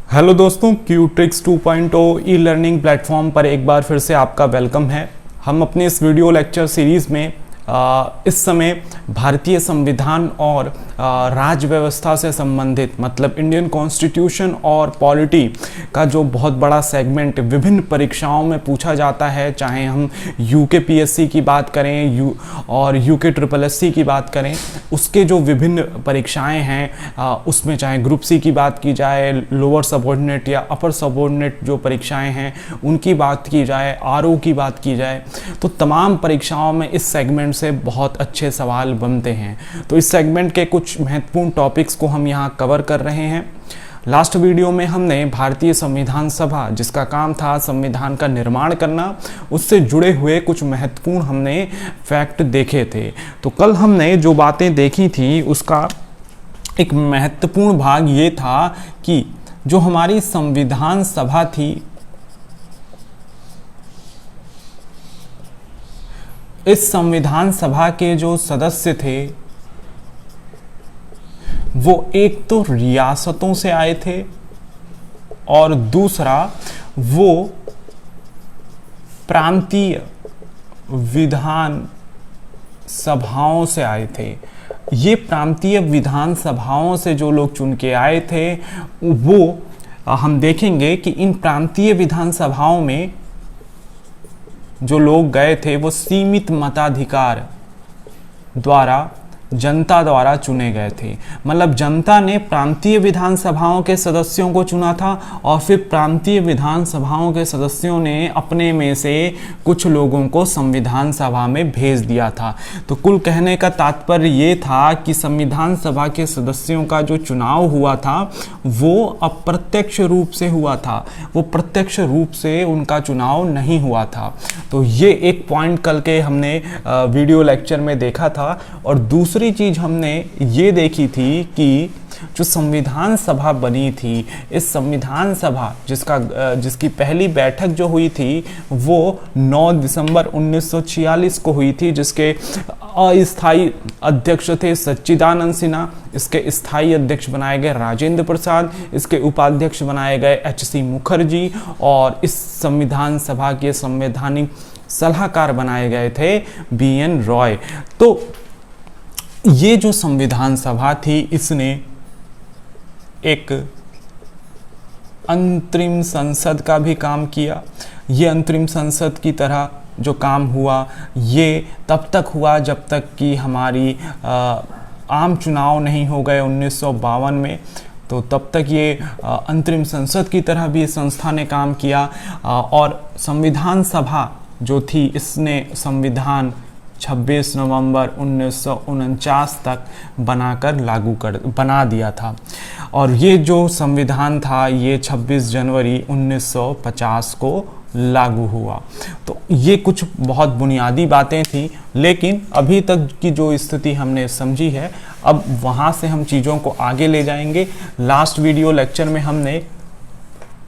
Hello दोस्तों, क्यूट्रिक्स 2.0 e learning platform पर एक बार फिर से आपका वेलकम है। हम अपने इस वीडियो लेक्चर सीरीज़ में इस समय भारतीय संविधान और राज्य व्यवस्था से संबंधित मतलब इंडियन कॉन्स्टिट्यूशन और पॉलिटी का जो बहुत बड़ा सेगमेंट विभिन्न परीक्षाओं में पूछा जाता है, चाहे हम यूके पीएससी की बात करें और यूके ट्रिपल एससी की बात करें, उसके जो विभिन्न परीक्षाएं हैं उसमें चाहे ग्रुप सी की बात की जाए, लोअर सबऑर्डिनेट या अपर सबऑर्डिनेट जो परीक्षाएं हैं उनकी बात की जाए, आरओ की बात की जाए, तो तमाम परीक्षाओं में इस सेगमेंट से बहुत अच्छे सवाल बनते हैं। तो इस सेगमेंट के कुछ महत्वपूर्ण टॉपिक्स को हम यहाँ कवर कर रहे हैं। लास्ट वीडियो में हमने भारतीय संविधान सभा, जिसका काम था संविधान का निर्माण करना, उससे जुड़े हुए कुछ महत्वपूर्ण हमने फैक्ट देखे थे। तो कल हमने जो बातें देखी थी उसका एक महत्वपूर्ण भाग ये था कि जो हमारी संविधान सभा थी, इस संविधान सभा के जो सदस्य थे वो एक तो रियासतों से आए थे और दूसरा वो प्रांतीय विधान सभाओं से आए थे। ये प्रांतीय विधान सभाओं से जो लोग चुन के आए थे वो हम देखेंगे कि इन प्रांतीय विधान सभाओं में जो लोग गए थे वो सीमित मताधिकार द्वारा जनता द्वारा चुने गए थे। मतलब जनता ने प्रांतीय विधान सभाओं के सदस्यों को चुना था और फिर प्रांतीय विधान सभाओं के सदस्यों ने अपने में से कुछ लोगों को संविधान सभा में भेज दिया था। तो कुल कहने का तात्पर्य ये था कि संविधान सभा के सदस्यों का जो चुनाव हुआ था वो अप्रत्यक्ष रूप से हुआ था, वो प्रत्यक्ष रूप से उनका चुनाव नहीं हुआ था। तो ये एक पॉइंट कल के हमने वीडियो लेक्चर में देखा था। और दूसरी चीज हमने ये देखी थी कि जो संविधान सभा बनी थी, इस संविधान सभा जिसकी पहली बैठक जो हुई थी वो 9 दिसंबर 1946 को हुई थी, जिसके अस्थायी अध्यक्ष थे सच्चिदानंद सिन्हा, इसके स्थायी अध्यक्ष बनाए गए राजेंद्र प्रसाद, इसके उपाध्यक्ष बनाए गए एच.सी. मुखर्जी और इस संविधान सभा के संवैधानिक सलाहकार बनाए गए थे बी.एन. रॉय। तो ये जो संविधान सभा थी इसने एक अंतरिम संसद का भी काम किया। ये अंतरिम संसद की तरह जो काम हुआ ये तब तक हुआ जब तक कि हमारी आम चुनाव नहीं हो गए 1952 में। तो तब तक ये अंतरिम संसद की तरह भी इस संस्था ने काम किया। और संविधान सभा जो थी इसने संविधान 26 नवंबर 1949 तक बना दिया था। और ये जो संविधान था ये 26 जनवरी 1950 को लागू हुआ। तो ये कुछ बहुत बुनियादी बातें थी, लेकिन अभी तक की जो स्थिति हमने समझी है, अब वहाँ से हम चीज़ों को आगे ले जाएंगे। लास्ट वीडियो लेक्चर में हमने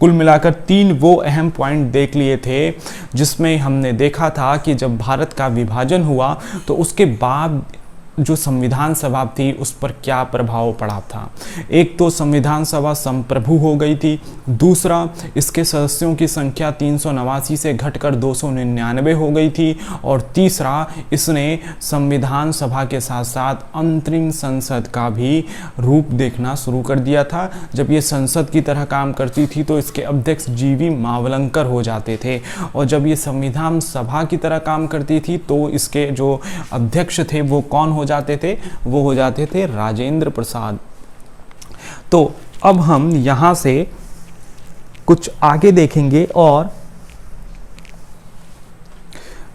कुल मिलाकर 3 वो अहम पॉइंट देख लिए थे, जिसमें हमने देखा था कि जब भारत का विभाजन हुआ तो उसके बाद जो संविधान सभा थी उस पर क्या प्रभाव पड़ा था। एक तो संविधान सभा संप्रभु हो गई थी, दूसरा इसके सदस्यों की संख्या 389 से घटकर 299 हो गई थी, और तीसरा इसने संविधान सभा के साथ साथ अंतरिम संसद का भी रूप देखना शुरू कर दिया था। जब ये संसद की तरह काम करती थी तो इसके अध्यक्ष जी.वी. मावलंकर हो जाते थे, और जब ये संविधान सभा की तरह काम करती थी तो इसके जो अध्यक्ष थे वो कौन हो जाते थे? वो हो जाते थे राजेंद्र प्रसाद। तो अब हम यहां से कुछ आगे देखेंगे और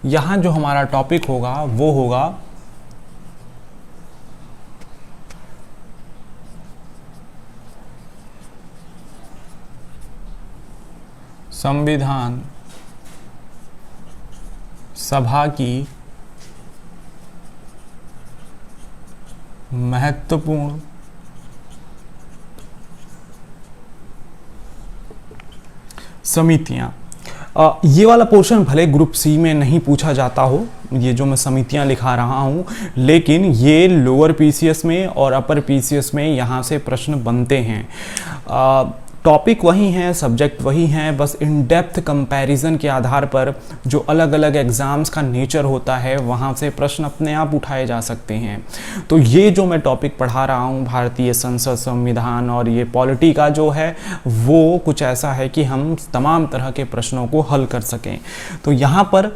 यहां जो हमारा टॉपिक होगा वो होगा संविधान सभा की महत्वपूर्ण समितियां। ये वाला पोर्शन भले ग्रुप सी में नहीं पूछा जाता हो, ये जो मैं समितियां लिखा रहा हूँ, लेकिन ये लोअर पीसीएस में और अपर पीसीएस में यहाँ से प्रश्न बनते हैं। टॉपिक वही हैं, सब्जेक्ट वही हैं, बस इन डेप्थ कंपैरिजन के आधार पर जो अलग अलग एग्ज़ाम्स का नेचर होता है वहाँ से प्रश्न अपने आप उठाए जा सकते हैं। तो ये जो मैं टॉपिक पढ़ा रहा हूँ भारतीय संसद, संविधान और ये पॉलिटी का जो है वो कुछ ऐसा है कि हम तमाम तरह के प्रश्नों को हल कर सकें। तो यहाँ पर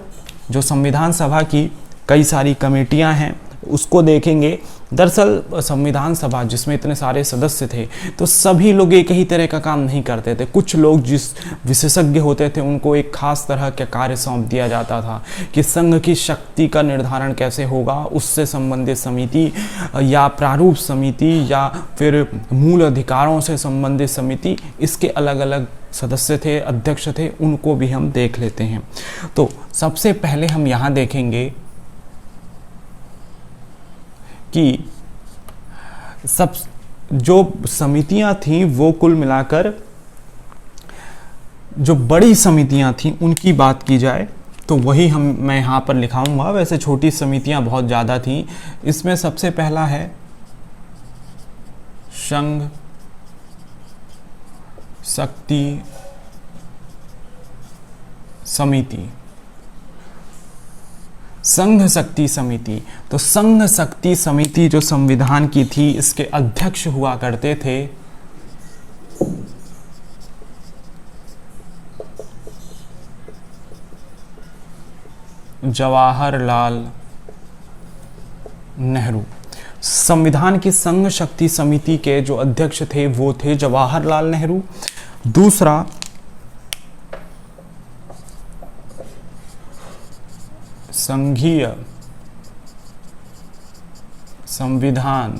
जो संविधान सभा की कई सारी कमेटियाँ हैं उसको देखेंगे। दरअसल संविधान सभा जिसमें इतने सारे सदस्य थे तो सभी लोग एक ही तरह का काम नहीं करते थे। कुछ लोग जिस विशेषज्ञ होते थे उनको एक खास तरह का कार्य सौंप दिया जाता था कि संघ की शक्ति का निर्धारण कैसे होगा, उससे संबंधित समिति या प्रारूप समिति या फिर मूल अधिकारों से संबंधित समिति, इसके अलग अलग सदस्य थे, अध्यक्ष थे, उनको भी हम देख लेते हैं। तो सबसे पहले हम यहाँ देखेंगे कि सब जो समितियां थीं वो कुल मिलाकर जो बड़ी समितियां थीं उनकी बात की जाए तो वही मैं यहाँ पर लिखाऊंगा। वैसे छोटी समितियां बहुत ज़्यादा थीं। इसमें सबसे पहला है संघ शक्ति समिति, संघ शक्ति समिति। तो संघ शक्ति समिति जो संविधान की थी इसके अध्यक्ष हुआ करते थे जवाहरलाल नेहरू। संविधान की संघ शक्ति समिति के जो अध्यक्ष थे वो थे जवाहरलाल नेहरू। दूसरा संघीय संविधान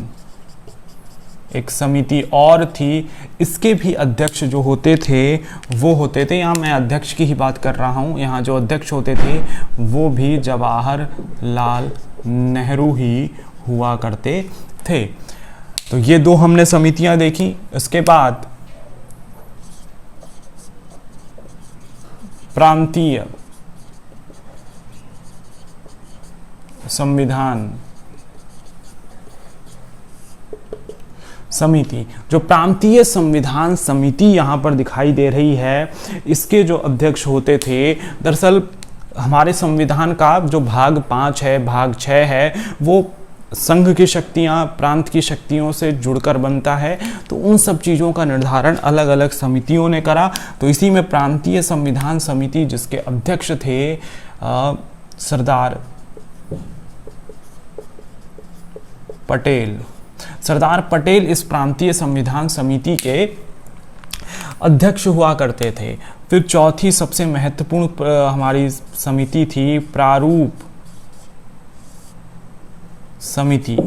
एक समिति और थी, इसके भी अध्यक्ष जो होते थे वो होते थे, यहाँ मैं अध्यक्ष की ही बात कर रहा हूँ, यहाँ जो अध्यक्ष होते थे वो भी जवाहरलाल नेहरू ही हुआ करते थे। तो ये दो हमने समितियां देखी। इसके बाद प्रांतीय संविधान समिति। जो प्रांतीय संविधान समिति यहाँ पर दिखाई दे रही है, इसके जो अध्यक्ष होते थे, दरअसल हमारे संविधान का जो भाग 5 है, भाग 6 है, वो संघ की शक्तियाँ प्रांत की शक्तियों से जुड़कर बनता है। तो उन सब चीज़ों का निर्धारण अलग अलग समितियों ने करा। तो इसी में प्रांतीय संविधान समिति जिसके अध्यक्ष थे सरदार पटेल। सरदार पटेल इस प्रांतीय संविधान समिति के अध्यक्ष हुआ करते थे। फिर चौथी सबसे महत्वपूर्ण हमारी समिति थी प्रारूप समिति।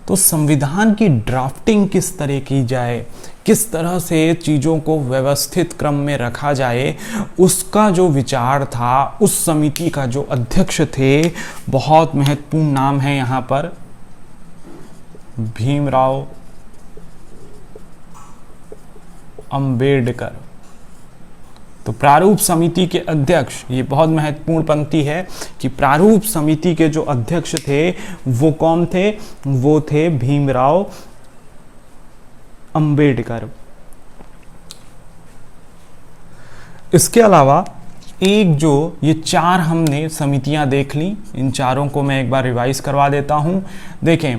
तो संविधान की ड्राफ्टिंग किस तरह की जाए, किस तरह से चीज़ों को व्यवस्थित क्रम में रखा जाए, उसका जो विचार था, उस समिति का जो अध्यक्ष थे, बहुत महत्वपूर्ण नाम है यहाँ पर भीमराव अंबेडकर। तो प्रारूप समिति के अध्यक्ष, ये बहुत महत्वपूर्ण पंक्ति है कि प्रारूप समिति के जो अध्यक्ष थे वो कौन थे, वो थे भीमराव अंबेडकर। इसके अलावा एक जो ये 4 हमने समितियां देख ली, इन चारों को मैं एक बार रिवाइज करवा देता हूं। देखें,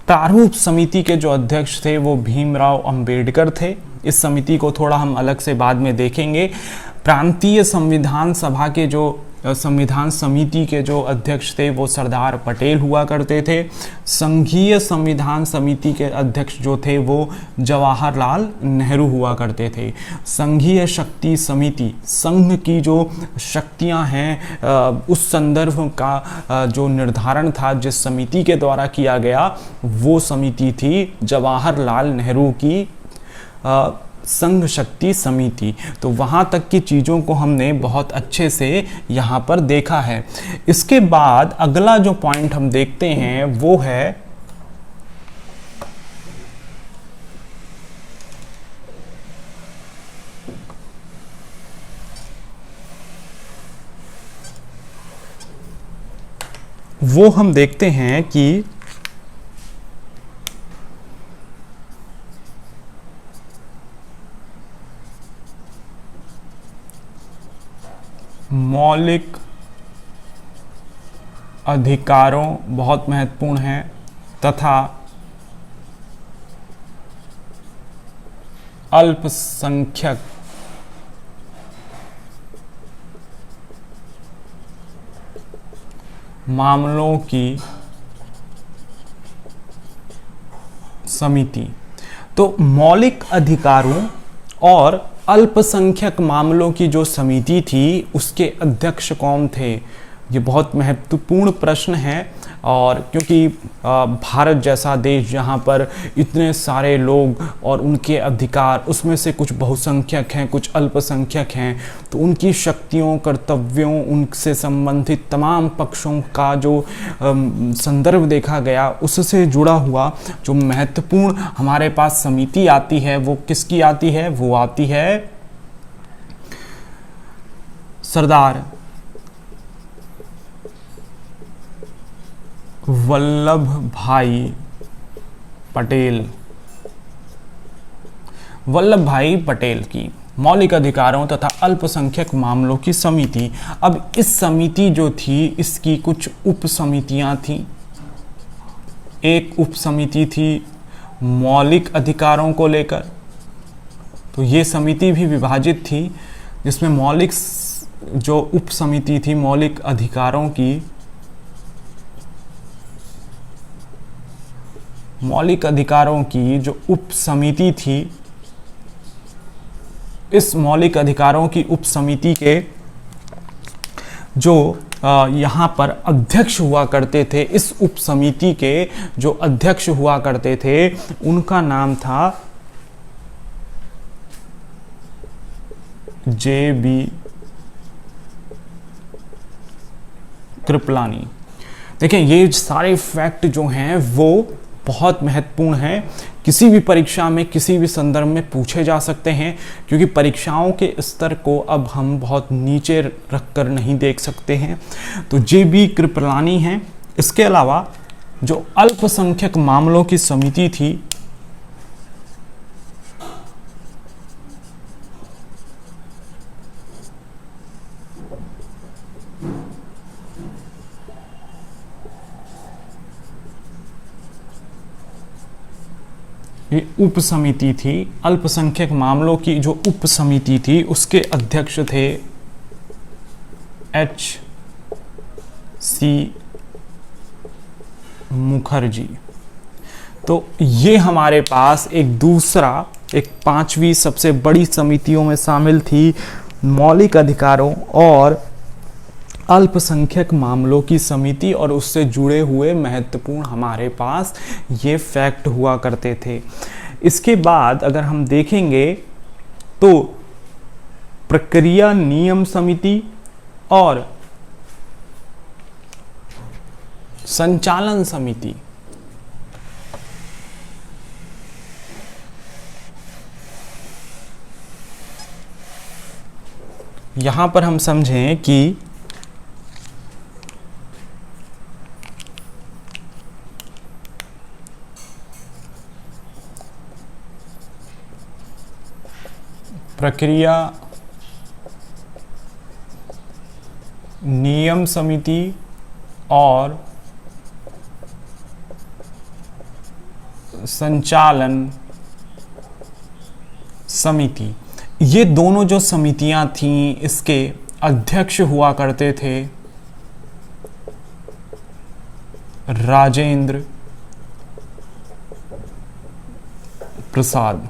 प्रारूप समिति के जो अध्यक्ष थे वो भीमराव अंबेडकर थे। इस समिति को थोड़ा हम अलग से बाद में देखेंगे। प्रांतीय संविधान सभा के जो संविधान समिति के जो अध्यक्ष थे वो सरदार पटेल हुआ करते थे। संघीय संविधान समिति के अध्यक्ष जो थे वो जवाहरलाल नेहरू हुआ करते थे। संघीय शक्ति समिति, संघ की जो शक्तियां हैं उस संदर्भ का जो निर्धारण था जिस समिति के द्वारा किया गया, वो समिति थी जवाहरलाल नेहरू की संघ शक्ति समिति। तो वहाँ तक की चीज़ों को हमने बहुत अच्छे से यहाँ पर देखा है। इसके बाद अगला जो पॉइंट हम देखते हैं वो है हम देखते हैं कि मौलिक अधिकारों बहुत महत्वपूर्ण है तथा अल्पसंख्यक मामलों की समिति। तो मौलिक अधिकारों और अल्पसंख्यक मामलों की जो समिति थी उसके अध्यक्ष कौन थे? ये बहुत महत्वपूर्ण प्रश्न है, और क्योंकि भारत जैसा देश जहाँ पर इतने सारे लोग और उनके अधिकार, उसमें से कुछ बहुसंख्यक हैं, कुछ अल्पसंख्यक हैं, तो उनकी शक्तियों, कर्तव्यों, उनसे संबंधित तमाम पक्षों का जो संदर्भ देखा गया, उससे जुड़ा हुआ जो महत्वपूर्ण हमारे पास समिति आती है वो किसकी आती है? वो आती है सरदार वल्लभ भाई पटेल, वल्लभ भाई पटेल की मौलिक अधिकारों तथा अल्पसंख्यक मामलों की समिति। अब इस समिति जो थी इसकी कुछ उप समितियां थी। एक उप समिति थी मौलिक अधिकारों को लेकर, तो ये समिति भी विभाजित थी, जिसमें मौलिक जो उप समिति थी मौलिक अधिकारों की, मौलिक अधिकारों की जो उप समिति थी, इस मौलिक अधिकारों की उप समिति के जो यहाँ पर अध्यक्ष हुआ करते थे, इस उप समिति के जो अध्यक्ष हुआ करते थे उनका नाम था जे.बी. कृपलानी। देखिए ये सारे फैक्ट जो हैं वो बहुत महत्वपूर्ण है, किसी भी परीक्षा में किसी भी संदर्भ में पूछे जा सकते हैं, क्योंकि परीक्षाओं के स्तर को अब हम बहुत नीचे रखकर नहीं देख सकते हैं। तो जे.बी. कृपलानी हैं। इसके अलावा जो अल्पसंख्यक मामलों की समिति थी, ये उप समिति थी, अल्पसंख्यक मामलों की जो उप समिति थी उसके अध्यक्ष थे H.C. मुखर्जी। तो ये हमारे पास एक पांचवी सबसे बड़ी समितियों में शामिल थी मौलिक अधिकारों और अल्पसंख्यक मामलों की समिति, और उससे जुड़े हुए महत्वपूर्ण हमारे पास ये फैक्ट हुआ करते थे। इसके बाद अगर हम देखेंगे तो प्रक्रिया नियम समिति और संचालन समिति, यहां पर हम समझें कि प्रक्रिया नियम समिति और संचालन समिति, ये दोनों जो समितियां थीं इसके अध्यक्ष हुआ करते थे राजेंद्र प्रसाद।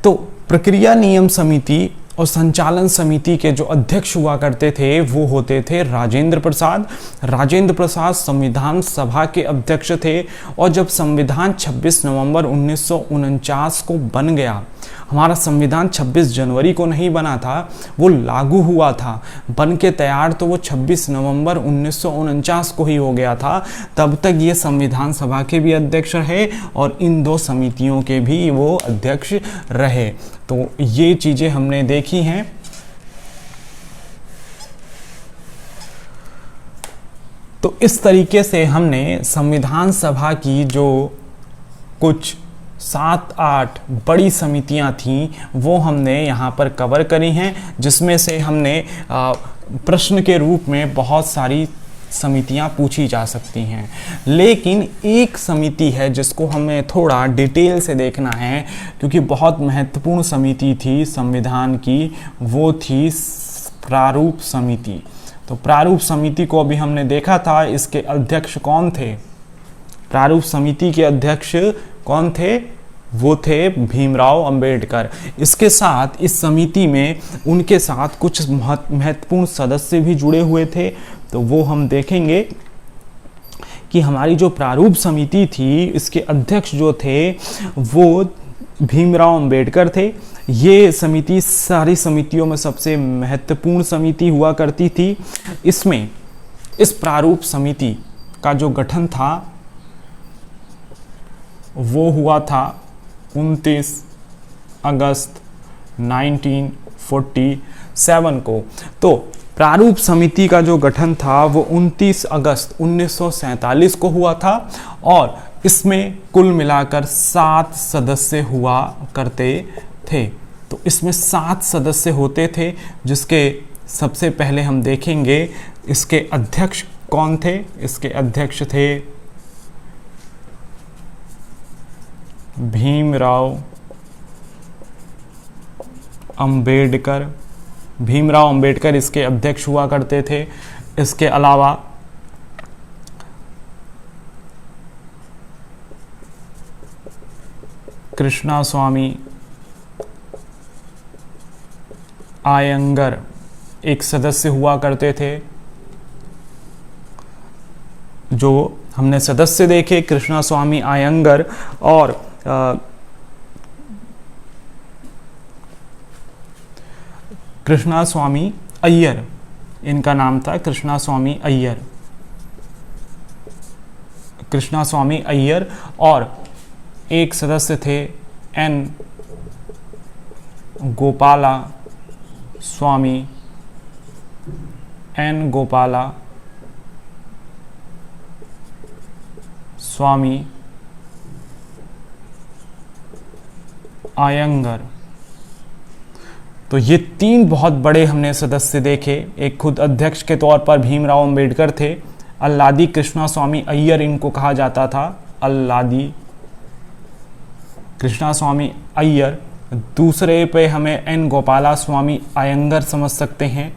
तो प्रक्रिया नियम समिति और संचालन समिति के जो अध्यक्ष हुआ करते थे वो होते थे राजेंद्र प्रसाद। राजेंद्र प्रसाद संविधान सभा के अध्यक्ष थे, और जब संविधान 26 नवंबर 1949 को बन गया, हमारा संविधान 26 जनवरी को नहीं बना था, वो लागू हुआ था, बन के तैयार तो वो 26 नवंबर 1949 को ही हो गया था। तब तक ये संविधान सभा के भी अध्यक्ष रहे और इन दो समितियों के भी वो अध्यक्ष रहे। तो ये चीज़ें हमने देखी हैं। तो इस तरीके से हमने संविधान सभा की जो कुछ 7 8 बड़ी समितियां थीं वो हमने यहाँ पर कवर करी हैं, जिसमें से हमने प्रश्न के रूप में बहुत सारी समितियां पूछी जा सकती हैं। लेकिन एक समिति है जिसको हमें थोड़ा डिटेल से देखना है, क्योंकि बहुत महत्वपूर्ण समिति थी संविधान की, वो थी प्रारूप समिति। तो प्रारूप समिति को अभी हमने देखा था, इसके अध्यक्ष कौन थे? प्रारूप समिति के अध्यक्ष कौन थे? वो थे भीमराव अंबेडकर। इसके साथ इस समिति में उनके साथ कुछ महत्वपूर्ण सदस्य भी जुड़े हुए थे, तो वो हम देखेंगे कि हमारी जो प्रारूप समिति थी इसके अध्यक्ष जो थे वो भीमराव अंबेडकर थे। ये समिति सारी समितियों में सबसे महत्वपूर्ण समिति हुआ करती थी। इसमें इस प्रारूप समिति का जो गठन था वो हुआ था 29 अगस्त 1947 को। तो प्रारूप समिति का जो गठन था वो 29 अगस्त 1947 को हुआ था और इसमें कुल मिलाकर 7 सदस्य हुआ करते थे। तो इसमें 7 सदस्य होते थे, जिसके सबसे पहले हम देखेंगे इसके अध्यक्ष कौन थे। इसके अध्यक्ष थे भीमराव अंबेडकर। भीमराव अंबेडकर इसके अध्यक्ष हुआ करते थे। इसके अलावा कृष्णा स्वामी आयंगर एक सदस्य हुआ करते थे। जो हमने सदस्य देखे कृष्णा स्वामी आयंगर और कृष्णा स्वामी अय्यर, इनका नाम था कृष्णा स्वामी अय्यर। कृष्णा स्वामी अय्यर और एक सदस्य थे एन गोपाला स्वामी। एन गोपाला स्वामी आयंगर। तो ये 3 बहुत बड़े हमने सदस्य देखे। एक खुद अध्यक्ष के तौर पर भीमराव अंबेडकर थे। अल्लादी कृष्णा स्वामी अय्यर इनको कहा जाता था, अल्लादी कृष्णा स्वामी अय्यर। दूसरे पे हमें एन गोपाला स्वामी आयंगर समझ सकते हैं।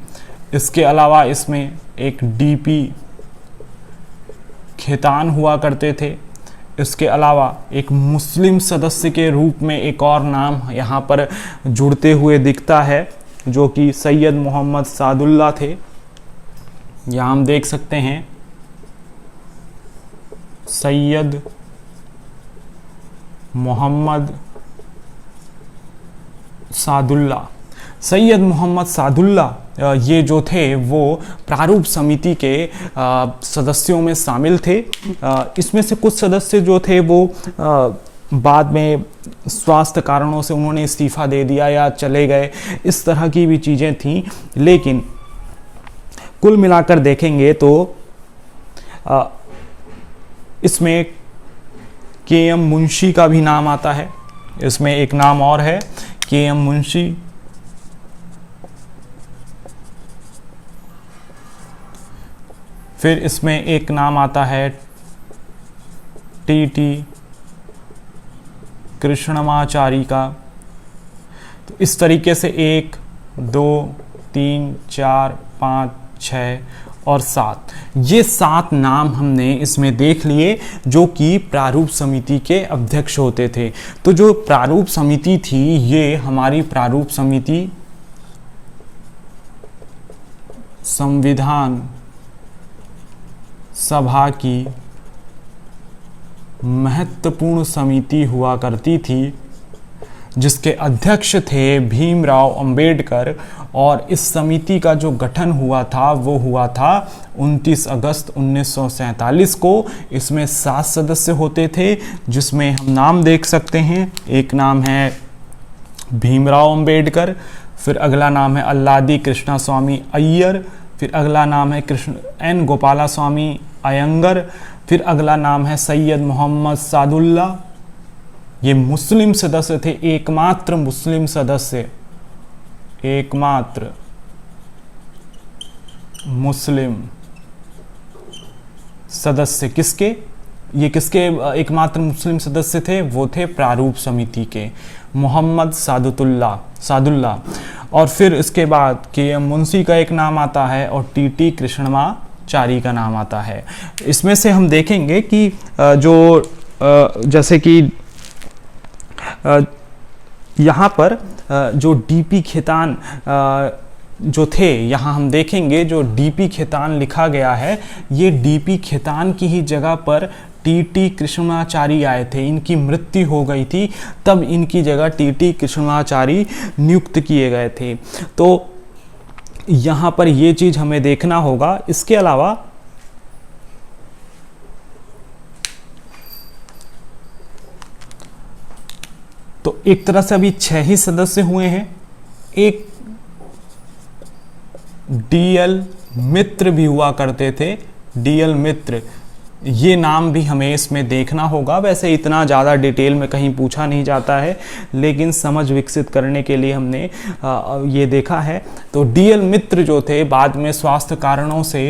इसके अलावा इसमें एक डीपी खेतान हुआ करते थे। इसके अलावा एक मुस्लिम सदस्य के रूप में एक और नाम यहाँ पर जुड़ते हुए दिखता है, जो कि सैयद मोहम्मद सादुल्ला थे। यहाँ हम देख सकते हैं सैयद मोहम्मद सादुल्ला। सैयद मोहम्मद सादुल्ला ये जो थे वो प्रारूप समिति के सदस्यों में शामिल थे। इसमें से कुछ सदस्य जो थे वो बाद में स्वास्थ्य कारणों से उन्होंने इस्तीफा दे दिया या चले गए, इस तरह की भी चीज़ें थीं। लेकिन कुल मिलाकर देखेंगे तो इसमें के.एम. मुंशी का भी नाम आता है। इसमें एक नाम और है के.एम. मुंशी। फिर इसमें एक नाम आता है टी.टी. कृष्णमाचारी का। तो इस तरीके से 1 2 3 4 5 6 और 7, ये 7 नाम हमने इसमें देख लिए जो कि प्रारूप समिति के अध्यक्ष होते थे। तो जो प्रारूप समिति थी ये हमारी प्रारूप समिति संविधान सभा की महत्वपूर्ण समिति हुआ करती थी, जिसके अध्यक्ष थे भीमराव अंबेडकर। और इस समिति का जो गठन हुआ था वो हुआ था 29 अगस्त 1947 को। इसमें 7 सदस्य होते थे, जिसमें हम नाम देख सकते हैं। एक नाम है भीमराव अंबेडकर, फिर अगला नाम है अल्लादी कृष्णा स्वामी अय्यर, फिर अगला नाम है कृष्ण एन गोपाला स्वामी अयंगर, फिर अगला नाम है सैयद मोहम्मद सादुल्ला, ये मुस्लिम सदस्य थे, एकमात्र मुस्लिम सदस्य, एकमात्र मुस्लिम सदस्य किसके, ये किसके एकमात्र मुस्लिम सदस्य थे, वो थे प्रारूप समिति के, मोहम्मद सादुल्ला। और फिर इसके बाद के मुंशी का एक नाम आता है और टीटी कृष्णमाचारी का नाम आता है। इसमें से हम देखेंगे कि जैसे कि यहाँ पर जो डीपी खेतान जो थे, यहाँ हम देखेंगे जो डीपी खेतान लिखा गया है, ये डीपी खेतान की ही जगह पर टीटी कृष्णमाचारी आए थे। इनकी मृत्यु हो गई थी, तब इनकी जगह टीटी कृष्णमाचारी नियुक्त किए गए थे। तो यहाँ पर ये चीज़ हमें देखना होगा। इसके अलावा तो एक तरह से अभी 6 ही सदस्य हुए हैं। एक डीएल मित्र भी हुआ करते थे, डीएल मित्र, ये नाम भी हमें इसमें देखना होगा। वैसे इतना ज़्यादा डिटेल में कहीं पूछा नहीं जाता है, लेकिन समझ विकसित करने के लिए हमने ये देखा है। तो डीएल मित्र जो थे, बाद में स्वास्थ्य कारणों से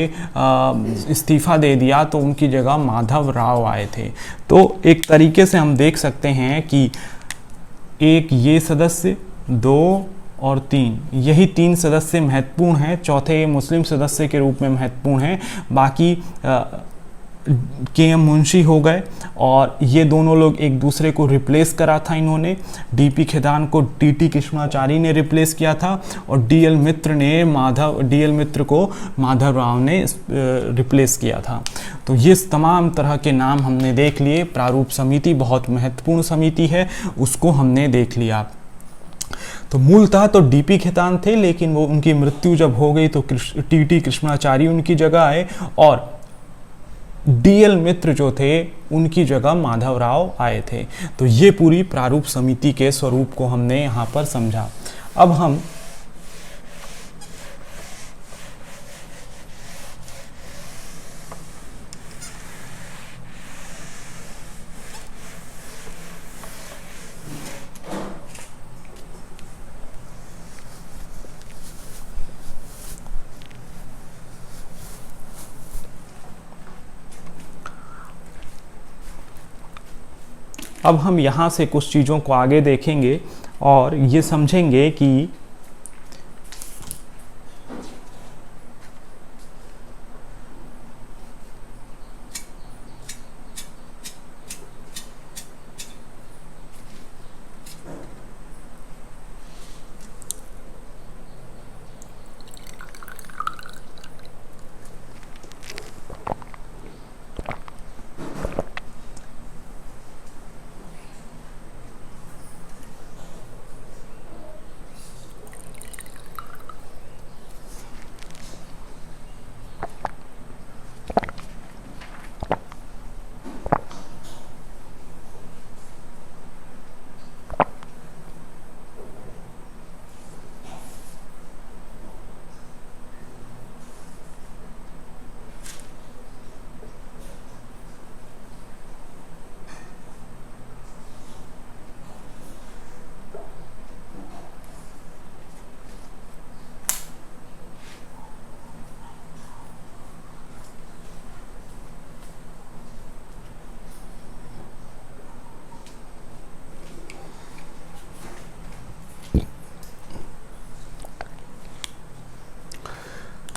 इस्तीफा दे दिया, तो उनकी जगह माधव राव आए थे। तो एक तरीके से हम देख सकते हैं कि एक ये सदस्य, 2 और 3, यही 3 सदस्य महत्वपूर्ण हैं। चौथे मुस्लिम सदस्य के रूप में महत्वपूर्ण हैं। बाकी के.एम. मुंशी हो गए, और ये दोनों लोग एक दूसरे को रिप्लेस करा था इन्होंने। डीपी खेतान को टीटी कृष्णमाचारी ने रिप्लेस किया था, और डीएल मित्र को माधव राव ने रिप्लेस किया था। तो ये तमाम तरह के नाम हमने देख लिए। प्रारूप समिति बहुत महत्वपूर्ण समिति है, उसको हमने देख लिया। तो मूलतः तो डीपी खेतान थे, लेकिन वो उनकी मृत्यु जब हो गई तो टीटी कृष्णमाचारी उनकी जगह आए, और डीएल मित्र जो थे उनकी जगह माधव राव आए थे। तो ये पूरी प्रारूप समिति के स्वरूप को हमने यहाँ पर समझा। अब हम यहाँ से कुछ चीज़ों को आगे देखेंगे और ये समझेंगे कि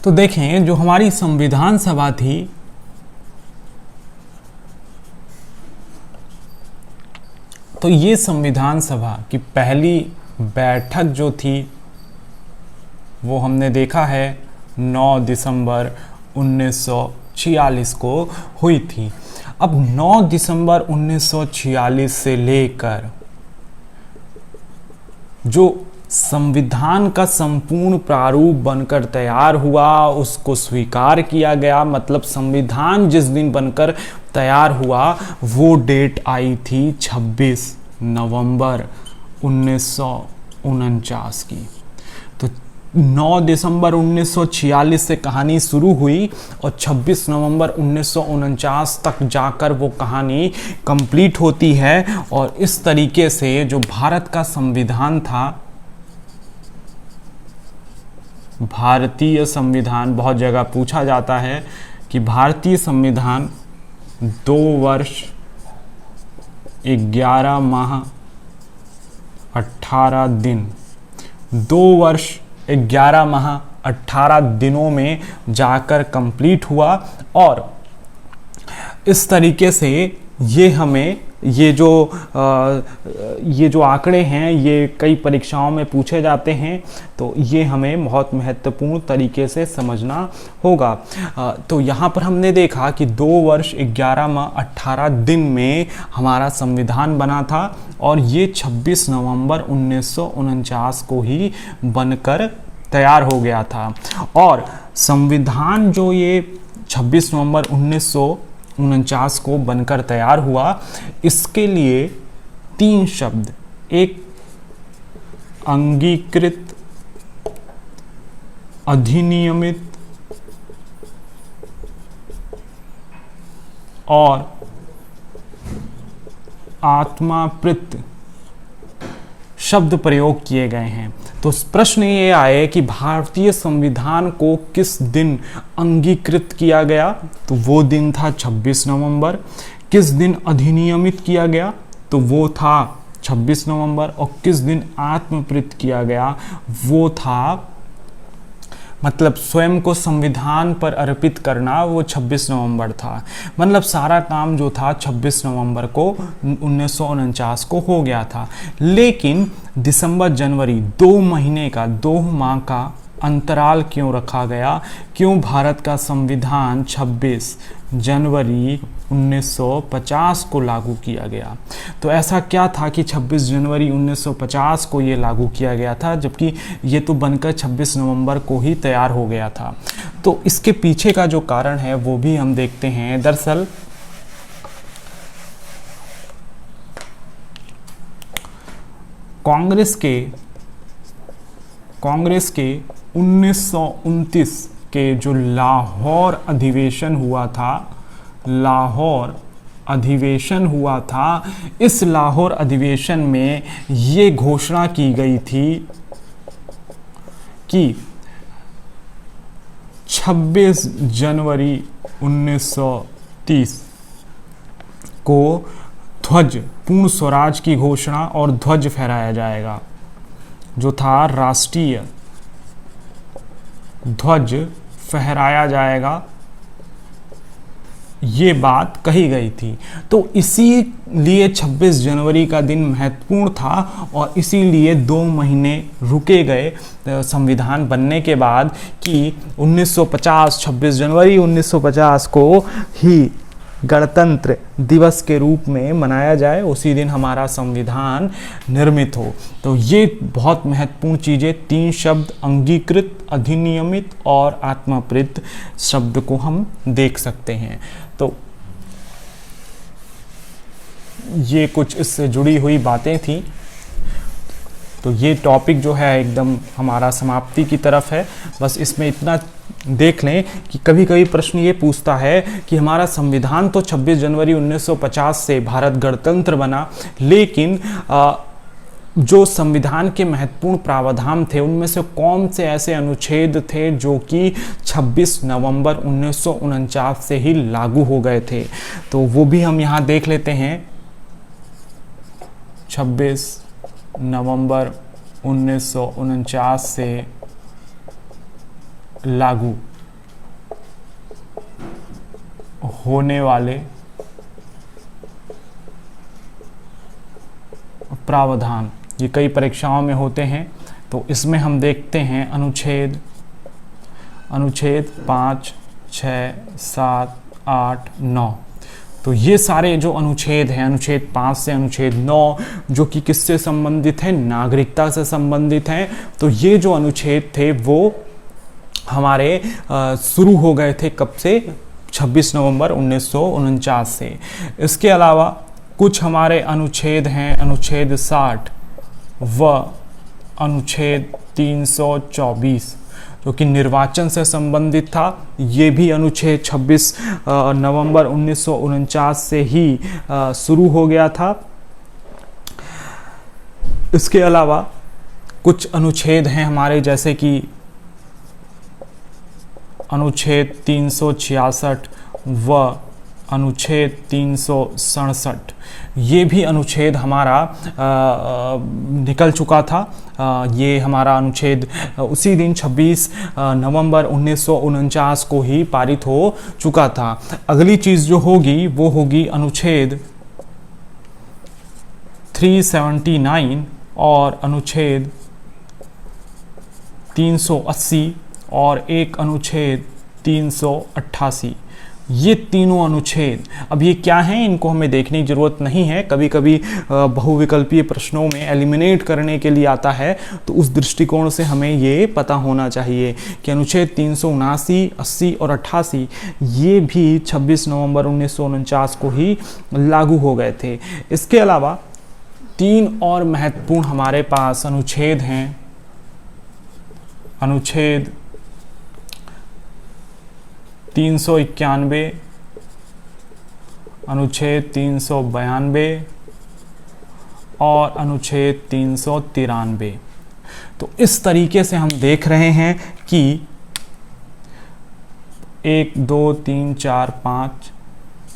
तो देखें, जो हमारी संविधान सभा थी, तो ये संविधान सभा की पहली बैठक जो थी वो हमने देखा है 9 दिसंबर 1946 को हुई थी। अब 9 दिसंबर 1946 से लेकर जो संविधान का संपूर्ण प्रारूप बनकर तैयार हुआ, उसको स्वीकार किया गया, मतलब संविधान जिस दिन बनकर तैयार हुआ वो डेट आई थी 26 नवंबर 1949 की। तो 9 दिसंबर 1946 से कहानी शुरू हुई और 26 नवंबर 1949 तक जाकर वो कहानी कंप्लीट होती है। और इस तरीके से जो भारत का संविधान था, भारतीय संविधान, बहुत जगह पूछा जाता है कि भारतीय संविधान 2 वर्ष 11 माह 18 दिन, 2 वर्ष 11 माह 18 दिनों में जाकर कंप्लीट हुआ। और इस तरीके से ये हमें ये जो आंकड़े हैं ये कई परीक्षाओं में पूछे जाते हैं, तो ये हमें बहुत महत्वपूर्ण तरीके से समझना होगा। तो यहाँ पर हमने देखा कि 2 वर्ष 11 माह 18 दिन में हमारा संविधान बना था और ये 26 नवंबर 1949 को ही बनकर तैयार हो गया था। और संविधान जो ये 26 नवंबर 1949 को बनकर तैयार हुआ, इसके लिए 3 शब्द, एक अंगीकृत, अधिनियमित और आत्माप्रित शब्द प्रयोग किए गए हैं। तो प्रश्न ये आए कि भारतीय संविधान को किस दिन अंगीकृत किया गया, तो वो दिन था 26 नवंबर। किस दिन अधिनियमित किया गया, तो वो था 26 नवंबर। और किस दिन आत्मप्रीत किया गया, वो था, मतलब स्वयं को संविधान पर अर्पित करना, वो 26 नवंबर था। मतलब सारा काम जो था 26 नवंबर को 1949 को हो गया था। लेकिन दिसंबर जनवरी 2 महीने का, 2 माह का अंतराल क्यों रखा गया, क्यों भारत का संविधान 26 जनवरी 1950 को लागू किया गया? तो ऐसा क्या था कि 26 जनवरी 1950 को ये लागू किया गया था, जबकि ये तो बनकर 26 नवंबर को ही तैयार हो गया था? तो इसके पीछे का जो कारण है वो भी हम देखते हैं। दरअसल कांग्रेस के 1929 के जो लाहौर अधिवेशन हुआ था, इस लाहौर अधिवेशन में ये घोषणा की गई थी कि 26 जनवरी 1930 को ध्वज, पूर्ण स्वराज की घोषणा और ध्वज फहराया जाएगा, जो था राष्ट्रीय ध्वज फहराया जाएगा, ये बात कही गई थी। तो इसीलिए 26 जनवरी का दिन महत्वपूर्ण था और इसीलिए 2 महीने रुके गए संविधान बनने के बाद कि 26 जनवरी 1950 को ही गणतंत्र दिवस के रूप में मनाया जाए, उसी दिन हमारा संविधान निर्मित हो। तो ये बहुत महत्वपूर्ण चीज़ें, 3 शब्द, अंगीकृत, अधिनियमित और आत्मप्रीत शब्द को हम देख सकते हैं। तो ये कुछ इससे जुड़ी हुई बातें थी। तो ये टॉपिक जो है एकदम हमारा समाप्ति की तरफ है। बस इसमें इतना देख लें कि कभी कभी प्रश्न ये पूछता है कि हमारा संविधान तो 26 जनवरी 1950 से भारत गणतंत्र बना, लेकिन जो संविधान के महत्वपूर्ण प्रावधान थे उनमें से कौन से ऐसे अनुच्छेद थे जो कि 26 नवंबर 1949 से ही लागू हो गए थे? तो वो भी हम यहाँ देख लेते हैं। 26 नवंबर 1949 से लागू होने वाले प्रावधान, ये कई परीक्षाओं में होते हैं। तो इसमें हम देखते हैं अनुच्छेद 5, 6, 7, 8, 9। तो ये सारे जो अनुच्छेद हैं, अनुच्छेद 5 से अनुच्छेद 9, जो कि किससे संबंधित हैं? नागरिकता से संबंधित हैं। तो ये जो अनुच्छेद थे वो हमारे शुरू हो गए थे कब से? 26 नवंबर 1949 से। इसके अलावा कुछ हमारे अनुच्छेद हैं, अनुच्छेद 60 व अनुच्छेद 324 जो कि निर्वाचन से संबंधित था, ये भी अनुच्छेद 26 नवंबर 1949 से ही शुरू हो गया था। इसके अलावा कुछ अनुच्छेद हैं हमारे, जैसे कि अनुच्छेद 366 व अनुच्छेद 367, ये भी अनुच्छेद हमारा निकल चुका था। ये हमारा अनुच्छेद उसी दिन 26 नवंबर 1949 को ही पारित हो चुका था। अगली चीज़ जो होगी वो होगी अनुच्छेद 379 और अनुच्छेद 380 और एक अनुच्छेद 388। ये तीनों अनुच्छेद अब ये क्या हैं, इनको हमें देखने की ज़रूरत नहीं है। कभी कभी बहुविकल्पीय प्रश्नों में एलिमिनेट करने के लिए आता है, तो उस दृष्टिकोण से हमें ये पता होना चाहिए कि अनुच्छेद 379, 80 और 88 ये भी 26 नवंबर 1949 को ही लागू हो गए थे। इसके अलावा तीन और महत्वपूर्ण हमारे पास अनुच्छेद हैं। अनुच्छेद 391, अनुच्छेद 392 और अनुच्छेद 393। तो इस तरीके से हम देख रहे हैं कि 1 2 3 4 5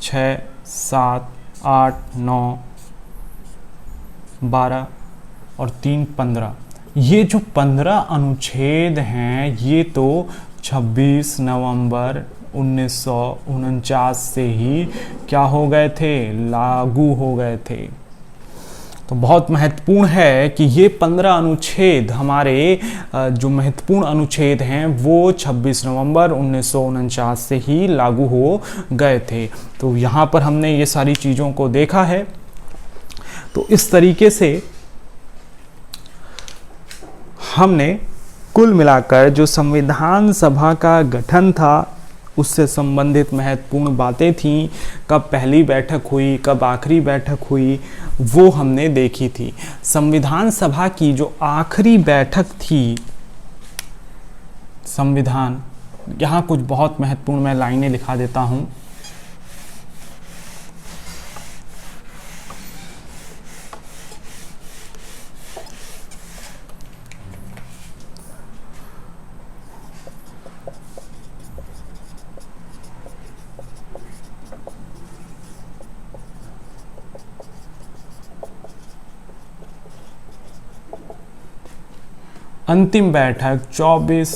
6 7 8 9 12 और 3 15, ये जो 15 अनुच्छेद हैं ये तो 26 नवंबर 1949 से ही क्या हो गए थे, लागू हो गए थे। तो बहुत महत्वपूर्ण है कि ये 15 अनुच्छेद हमारे जो महत्वपूर्ण अनुच्छेद हैं वो 26 नवंबर 1949 से ही लागू हो गए थे। तो यहाँ पर हमने ये सारी चीज़ों को देखा है। तो इस तरीके से हमने कुल मिलाकर जो संविधान सभा का गठन था उससे संबंधित महत्वपूर्ण बातें थीं, कब पहली बैठक हुई, कब आखिरी बैठक हुई, वो हमने देखी थी। संविधान सभा की जो आखिरी बैठक थी, संविधान, यहाँ कुछ बहुत महत्वपूर्ण मैं लाइनें लिखा देता हूँ। अंतिम बैठक 24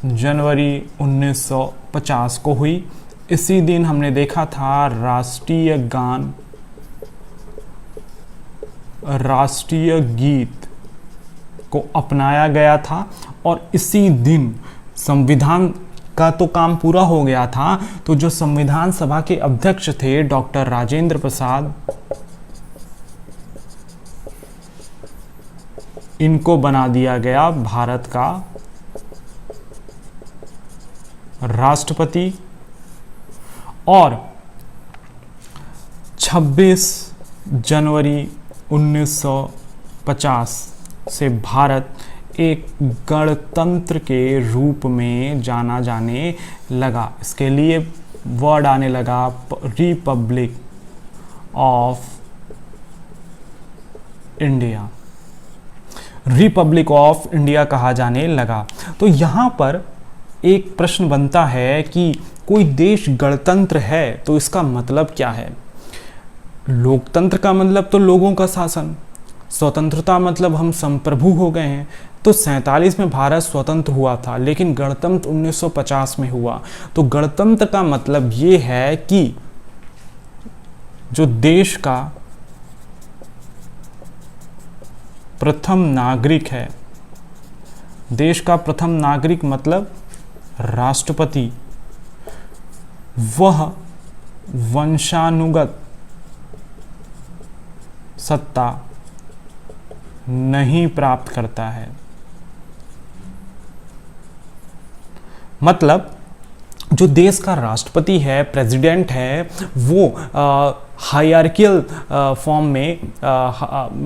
जनवरी 1950 को हुई। इसी दिन हमने देखा था राष्ट्रीय गान, राष्ट्रीय गीत को अपनाया गया था और इसी दिन संविधान का तो काम पूरा हो गया था। तो जो संविधान सभा के अध्यक्ष थे डॉक्टर राजेंद्र प्रसाद, इनको बना दिया गया भारत का राष्ट्रपति और 26 जनवरी 1950 से भारत एक गणतंत्र के रूप में जाना जाने लगा। इसके लिए वर्ड आने लगा Republic of India, Republic of India कहा जाने लगा। तो यहाँ पर एक प्रश्न बनता है कि कोई देश गणतंत्र है तो इसका मतलब क्या है। लोकतंत्र का मतलब तो लोगों का शासन, स्वतंत्रता मतलब हम संप्रभु हो गए हैं। तो 47 में भारत स्वतंत्र हुआ था, लेकिन गणतंत्र 1950 में हुआ। तो गणतंत्र का मतलब ये है कि जो देश का प्रथम नागरिक है, देश का प्रथम नागरिक मतलब राष्ट्रपति, वह वंशानुगत सत्ता नहीं प्राप्त करता है। मतलब जो देश का राष्ट्रपति है, प्रेसिडेंट है, वो हायरार्कियल फॉर्म में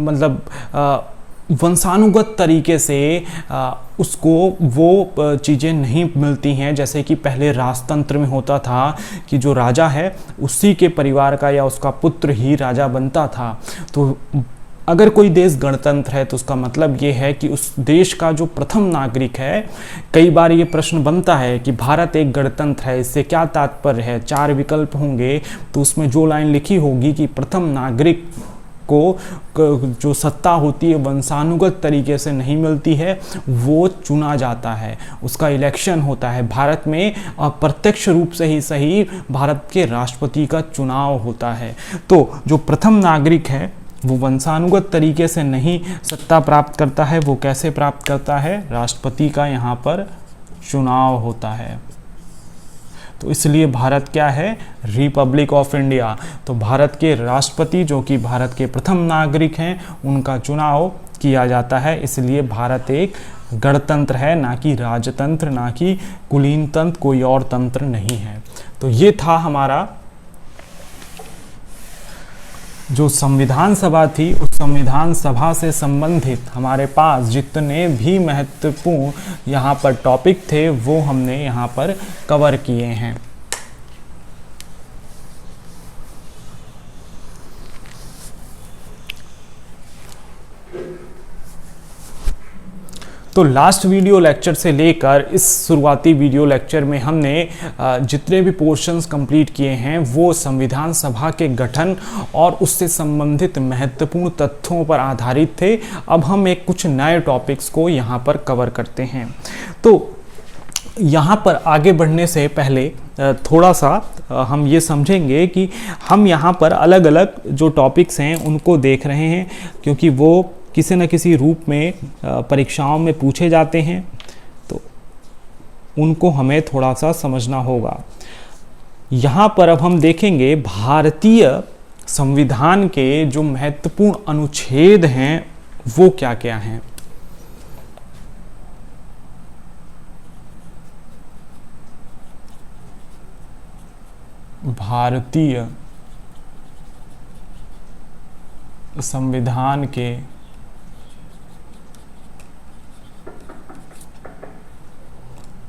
मतलब वंशानुगत तरीके से उसको वो चीज़ें नहीं मिलती हैं जैसे कि पहले राजतंत्र में होता था कि जो राजा है उसी के परिवार का या उसका पुत्र ही राजा बनता था। तो अगर कोई देश गणतंत्र है तो उसका मतलब ये है कि उस देश का जो प्रथम नागरिक है, कई बार ये प्रश्न बनता है कि भारत एक गणतंत्र है, इससे क्या तात्पर्य है, 4 विकल्प होंगे तो उसमें जो लाइन लिखी होगी कि प्रथम नागरिक को जो सत्ता होती है वंशानुगत तरीके से नहीं मिलती है, वो चुना जाता है, उसका इलेक्शन होता है। भारत में अप्रत्यक्ष रूप से ही सही भारत के राष्ट्रपति का चुनाव होता है। तो जो प्रथम नागरिक है वो वंशानुगत तरीके से नहीं सत्ता प्राप्त करता है, वो कैसे प्राप्त करता है, राष्ट्रपति का यहाँ पर चुनाव होता है। तो इसलिए भारत क्या है, रिपब्लिक ऑफ इंडिया। तो भारत के राष्ट्रपति जो कि भारत के प्रथम नागरिक हैं उनका चुनाव किया जाता है, इसलिए भारत एक गणतंत्र है, ना कि राजतंत्र, ना कि कुलीन तंत्र, कोई और तंत्र नहीं है। तो ये था हमारा जो संविधान सभा थी, उस संविधान सभा से संबंधित हमारे पास जितने भी महत्वपूर्ण यहाँ पर टॉपिक थे वो हमने यहाँ पर कवर किए हैं। तो लास्ट वीडियो लेक्चर से लेकर इस शुरुआती वीडियो लेक्चर में हमने जितने भी पोर्शंस कंप्लीट किए हैं वो संविधान सभा के गठन और उससे संबंधित महत्वपूर्ण तथ्यों पर आधारित थे। अब हम एक कुछ नए टॉपिक्स को यहाँ पर कवर करते हैं। तो यहाँ पर आगे बढ़ने से पहले थोड़ा सा हम ये समझेंगे कि हम यहाँ पर अलग अलग जो टॉपिक्स हैं उनको देख रहे हैं, क्योंकि वो किसी न किसी रूप में परीक्षाओं में पूछे जाते हैं, तो उनको हमें थोड़ा सा समझना होगा। यहाँ पर अब हम देखेंगे भारतीय संविधान के जो महत्वपूर्ण अनुच्छेद हैं वो क्या क्या हैं। भारतीय संविधान के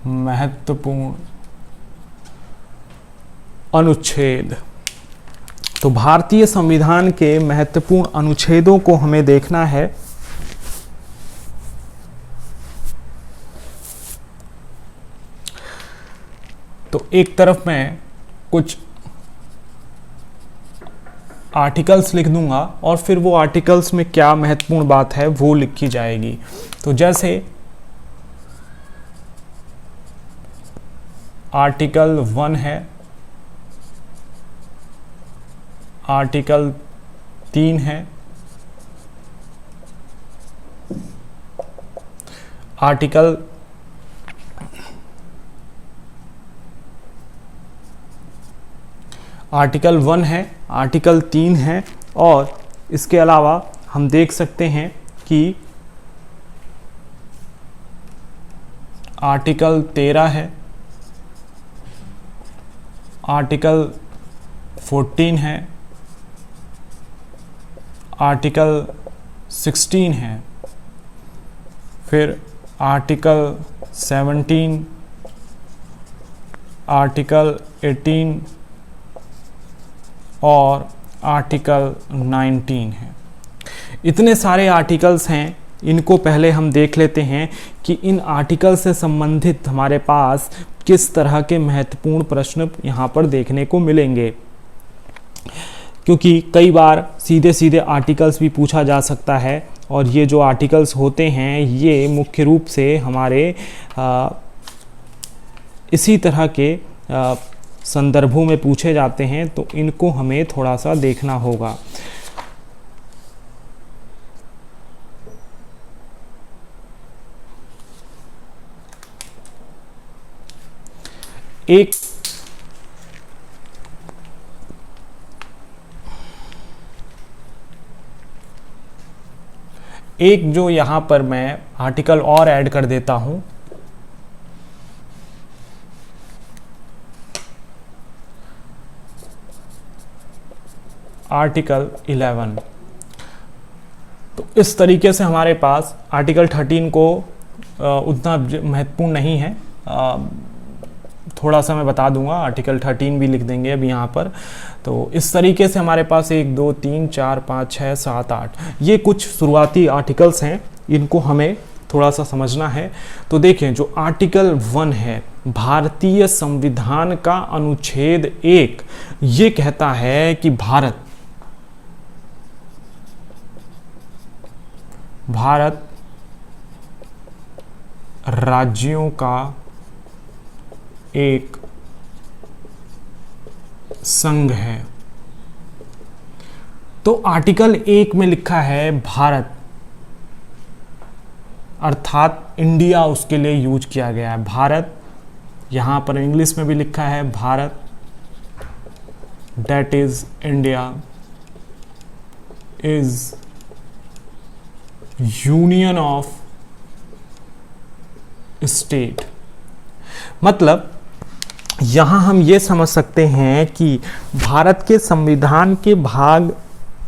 महत्वपूर्ण अनुच्छेद। तो भारतीय संविधान के महत्वपूर्ण अनुच्छेदों को हमें देखना है। तो एक तरफ मैं कुछ आर्टिकल्स लिख दूंगा और फिर वो आर्टिकल्स में क्या महत्वपूर्ण बात है वो लिखी जाएगी। तो जैसे आर्टिकल 1 है, आर्टिकल 3 है, आर्टिकल 1 है, आर्टिकल 3 है, और इसके अलावा हम देख सकते हैं कि आर्टिकल 13 है, आर्टिकल 14 है, आर्टिकल 16 है, फिर आर्टिकल 17, आर्टिकल 18 और आर्टिकल 19 है। इतने सारे आर्टिकल्स हैं, इनको पहले हम देख लेते हैं कि इन आर्टिकल से संबंधित हमारे पास किस तरह के महत्वपूर्ण प्रश्न यहाँ पर देखने को मिलेंगे, क्योंकि कई बार सीधे सीधे आर्टिकल्स भी पूछा जा सकता है, और ये जो आर्टिकल्स होते हैं ये मुख्य रूप से हमारे इसी तरह के संदर्भों में पूछे जाते हैं, तो इनको हमें थोड़ा सा देखना होगा। एक जो यहाँ पर मैं आर्टिकल और ऐड कर देता हूं, आर्टिकल 11। तो इस तरीके से हमारे पास आर्टिकल 13 को उतना महत्वपूर्ण नहीं है, थोड़ा सा मैं बता दूंगा, आर्टिकल 13 भी लिख देंगे अब यहाँ पर। तो इस तरीके से हमारे पास 1 2 3 4 5 6 7 8 ये कुछ शुरुआती आर्टिकल्स हैं, इनको हमें थोड़ा सा समझना है। तो देखें, जो आर्टिकल 1 है भारतीय संविधान का अनुच्छेद 1, ये कहता है कि भारत राज्यों का एक संघ है। तो आर्टिकल 1 में लिखा है भारत, अर्थात इंडिया उसके लिए यूज किया गया है। भारत, यहां पर इंग्लिश में भी लिखा है Bharat, that is India is union of state. मतलब यहां हम ये समझ सकते हैं कि भारत के संविधान के भाग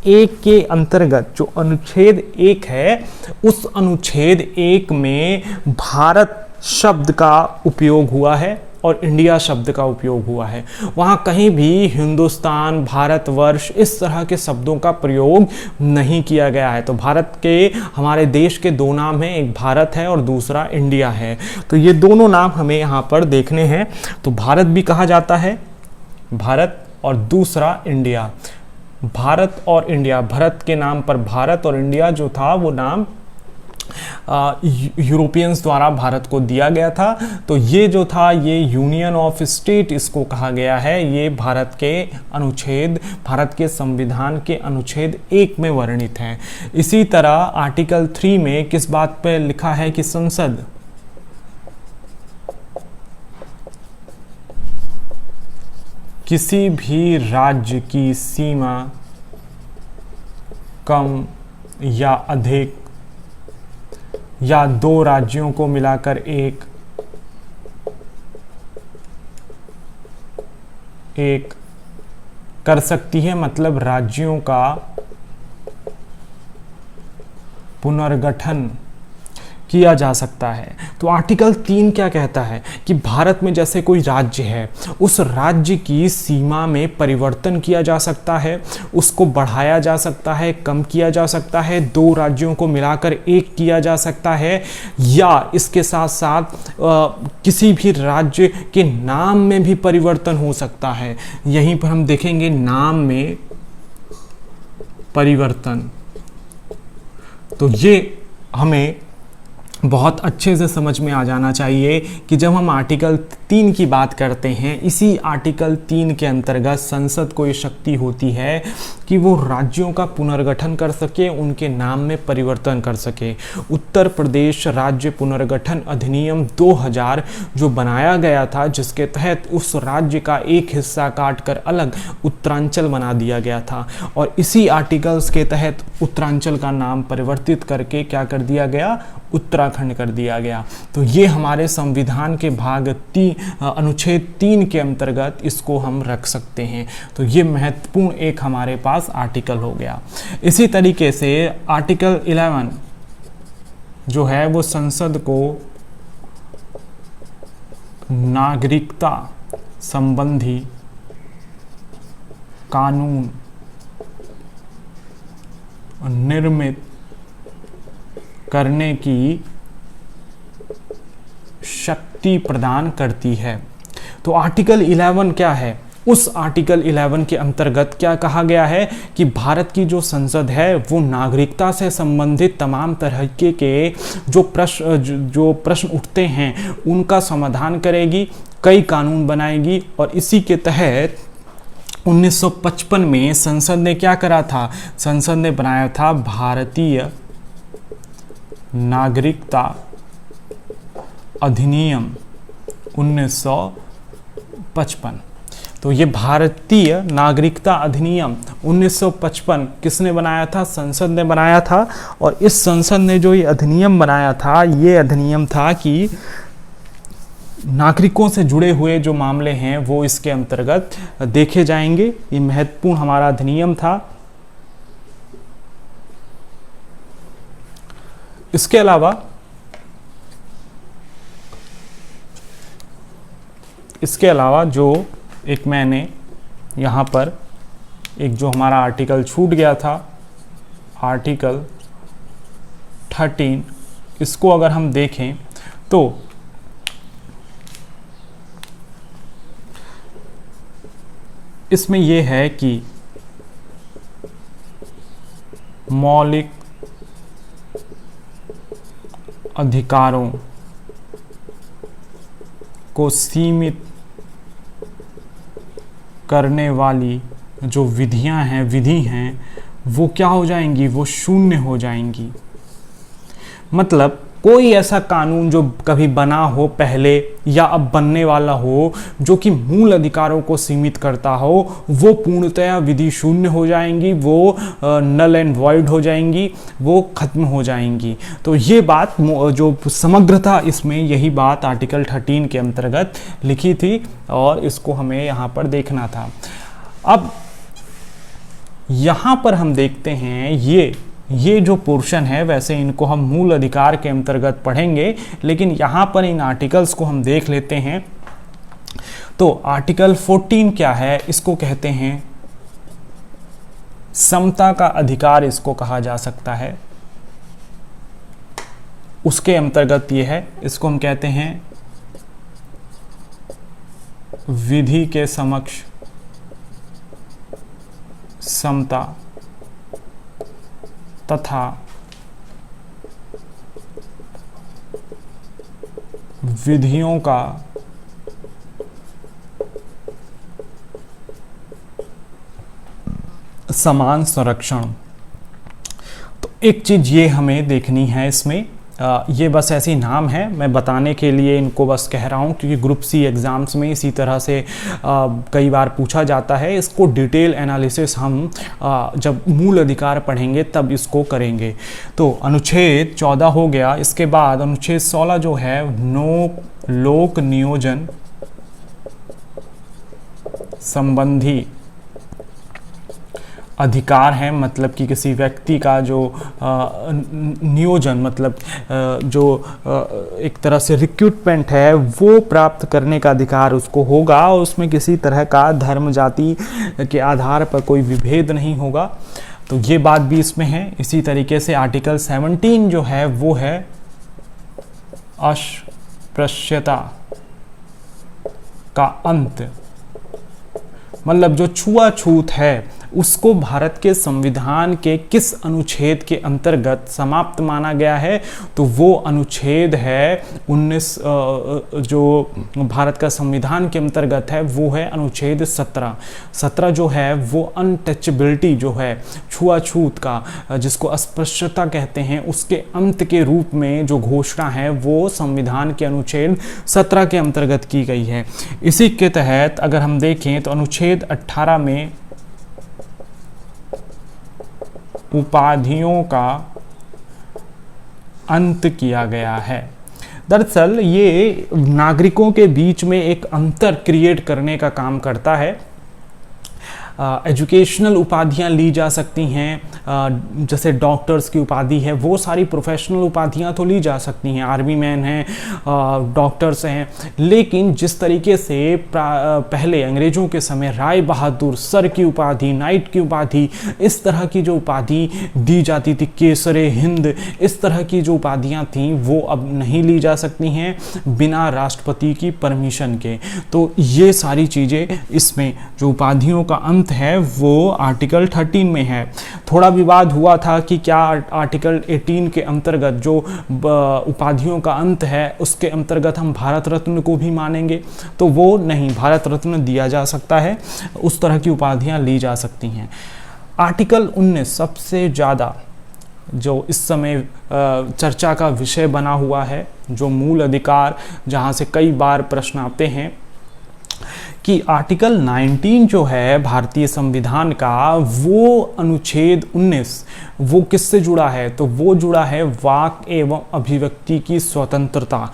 1 के अंतर्गत जो अनुच्छेद 1 है, उस अनुच्छेद 1 में भारत शब्द का उपयोग हुआ है और इंडिया शब्द का उपयोग हुआ है। वहाँ कहीं भी हिंदुस्तान, भारतवर्ष इस तरह के शब्दों का प्रयोग नहीं किया गया है। तो भारत के, हमारे देश के 2 नाम हैं, एक भारत है और दूसरा इंडिया है। तो ये दोनों नाम हमें यहाँ पर देखने हैं। तो भारत भी कहा जाता है, भारत, और दूसरा इंडिया। भारत और इंडिया, भारत के नाम पर भारत और इंडिया जो था वो नाम यूरोपियंस द्वारा भारत को दिया गया था। तो ये जो था ये यूनियन ऑफ स्टेट इसको कहा गया है। ये भारत के संविधान के अनुच्छेद 1 में वर्णित है। इसी तरह आर्टिकल 3 में किस बात पे लिखा है कि संसद किसी भी राज्य की सीमा कम या अधिक या 2 राज्यों को मिलाकर एक कर सकती है। मतलब राज्यों का पुनर्गठन किया जा सकता है। तो आर्टिकल 3 क्या कहता है कि भारत में जैसे कोई राज्य है, उस राज्य की सीमा में परिवर्तन किया जा सकता है, उसको बढ़ाया जा सकता है, कम किया जा सकता है, 2 राज्यों को मिलाकर एक किया जा सकता है, या इसके साथ साथ किसी भी राज्य के नाम में भी परिवर्तन हो सकता है। यहीं पर हम देखेंगे नाम में परिवर्तन। तो ये हमें बहुत अच्छे से समझ में आ जाना चाहिए कि जब हम आर्टिकल 3 की बात करते हैं, इसी आर्टिकल 3 के अंतर्गत संसद को ये शक्ति होती है कि वो राज्यों का पुनर्गठन कर सके, उनके नाम में परिवर्तन कर सके। उत्तर प्रदेश राज्य पुनर्गठन अधिनियम 2000 जो बनाया गया था, जिसके तहत उस राज्य का एक हिस्सा काटकर अलग उत्तरांचल बना दिया गया था, और इसी आर्टिकल्स के तहत उत्तरांचल का नाम परिवर्तित करके क्या कर दिया गया, उत्तराखंड कर दिया गया। तो ये हमारे संविधान के भाग अनुच्छेद 3 के अंतर्गत इसको हम रख सकते हैं। तो ये महत्वपूर्ण एक हमारे पास आर्टिकल हो गया। इसी तरीके से आर्टिकल 11 जो है वो संसद को नागरिकता संबंधी कानून निर्मित करने की शक्ति प्रदान करती है। तो आर्टिकल 11 क्या है? उस आर्टिकल 11 के अंतर्गत क्या कहा गया है कि भारत की जो संसद है वो नागरिकता से संबंधित तमाम तरह के जो प्रश्न उठते हैं उनका समाधान करेगी, कई कानून बनाएगी। और इसी के तहत 1955 में संसद ने क्या करा था? संसद ने बनाया था भारतीय नागरिकता अधिनियम 1955। तो ये भारतीय नागरिकता अधिनियम 1955 किसने बनाया था? संसद ने बनाया था। और इस संसद ने जो ये अधिनियम बनाया था, ये अधिनियम था कि नागरिकों से जुड़े हुए जो मामले हैं वो इसके अंतर्गत देखे जाएंगे। ये महत्वपूर्ण हमारा अधिनियम था। इसके अलावा जो एक मैंने यहाँ पर एक जो हमारा आर्टिकल छूट गया था, आर्टिकल 13, इसको अगर हम देखें तो इसमें यह है कि मौलिक अधिकारों को सीमित करने वाली जो विधि हैं वो क्या हो जाएंगी, वो शून्य हो जाएंगी। मतलब कोई ऐसा कानून जो कभी बना हो पहले या अब बनने वाला हो जो कि मूल अधिकारों को सीमित करता हो, वो पूर्णतया विधि शून्य हो जाएंगी, वो नल एंड वॉइड हो जाएंगी, वो खत्म हो जाएंगी। तो ये बात जो समग्र था इसमें, यही बात आर्टिकल 13 के अंतर्गत लिखी थी और इसको हमें यहाँ पर देखना था। अब यहाँ पर हम देखते हैं ये जो पोर्शन है, वैसे इनको हम मूल अधिकार के अंतर्गत पढ़ेंगे, लेकिन यहाँ पर इन आर्टिकल्स को हम देख लेते हैं। तो आर्टिकल 14 क्या है, इसको कहते हैं समता का अधिकार, इसको कहा जा सकता है। उसके अंतर्गत ये है, इसको हम कहते हैं विधि के समक्ष समता तथा विधियों का समान संरक्षण। तो एक चीज ये हमें देखनी है इसमें, ये बस ऐसी नाम है, मैं बताने के लिए इनको बस कह रहा हूँ, क्योंकि ग्रुप सी एग्ज़ाम्स में इसी तरह से कई बार पूछा जाता है। इसको डिटेल एनालिसिस हम जब मूल अधिकार पढ़ेंगे तब इसको करेंगे। तो अनुच्छेद 14 हो गया, इसके बाद अनुच्छेद 16 जो है लोक नियोजन संबंधी अधिकार है। मतलब कि किसी व्यक्ति का जो नियोजन, मतलब जो एक तरह से रिक्रूटमेंट है वो प्राप्त करने का अधिकार उसको होगा, और उसमें किसी तरह का धर्म जाति के आधार पर कोई विभेद नहीं होगा। तो ये बात भी इसमें है। इसी तरीके से आर्टिकल 17 जो है वो है अस्पृश्यता का अंत। मतलब जो छुआछूत है उसको भारत के संविधान के किस अनुच्छेद के अंतर्गत समाप्त माना गया है, तो वो अनुच्छेद है 19 जो भारत का संविधान के अंतर्गत है वो है अनुच्छेद 17 जो है वो अनटचेबिलिटी जो है छुआछूत का, जिसको अस्पृश्यता कहते हैं, उसके अंत के रूप में जो घोषणा है वो संविधान के अनुच्छेद 17 के अंतर्गत की गई है। इसी के तहत अगर हम देखें तो अनुच्छेद 18 में उपाधियों का अंत किया गया है। दरअसल ये नागरिकों के बीच में एक अंतर क्रिएट करने का काम करता है। एजुकेशनल उपाधियां ली जा सकती हैं, जैसे डॉक्टर्स की उपाधि है, वो सारी प्रोफेशनल उपाधियां तो ली जा सकती हैं, आर्मी मैन हैं, डॉक्टर्स हैं। लेकिन जिस तरीके से पहले अंग्रेज़ों के समय राय बहादुर, सर की उपाधि, नाइट की उपाधि, इस तरह की जो उपाधि दी जाती थी, केसरे हिंद, इस तरह की जो उपाधियां थीं वो अब नहीं ली जा सकती हैं बिना राष्ट्रपति की परमिशन के। तो ये सारी चीज़ें इसमें जो उपाधियों का अंत है वो आर्टिकल 13 में है। थोड़ा विवाद हुआ था कि क्या आर्टिकल 18 के अंतर्गत जो उपाधियों का अंत है उसके अंतर्गत हम भारत रत्न को भी मानेंगे, तो वो नहीं, भारत रत्न दिया जा सकता है, उस तरह की उपाधियां ली जा सकती हैं। आर्टिकल 19 सबसे ज़्यादा जो इस समय चर्चा का विषय बना हुआ है, जो मूल अधिकार, जहाँ से कई बार प्रश्न आते हैं कि आर्टिकल 19 जो है भारतीय संविधान का, वो अनुच्छेद 19 वो किससे जुड़ा है? तो वो जुड़ा है वाक एवं अभिव्यक्ति की स्वतंत्रता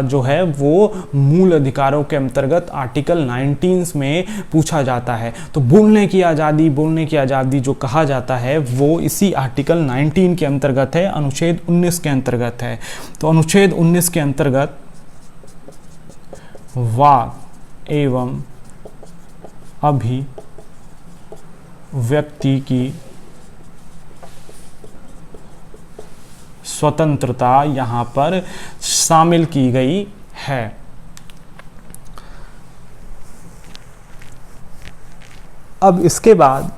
जो है वो मूल अधिकारों के अंतर्गत आर्टिकल 19 में पूछा जाता है। तो बोलने की आज़ादी जो कहा जाता है वो इसी आर्टिकल 19 के अंतर्गत है, अनुच्छेद 19 के अंतर्गत है। तो अनुच्छेद 19 के अंतर्गत वाक एवं अभिव्यक्ति की स्वतंत्रता यहाँ पर शामिल की गई है। अब इसके बाद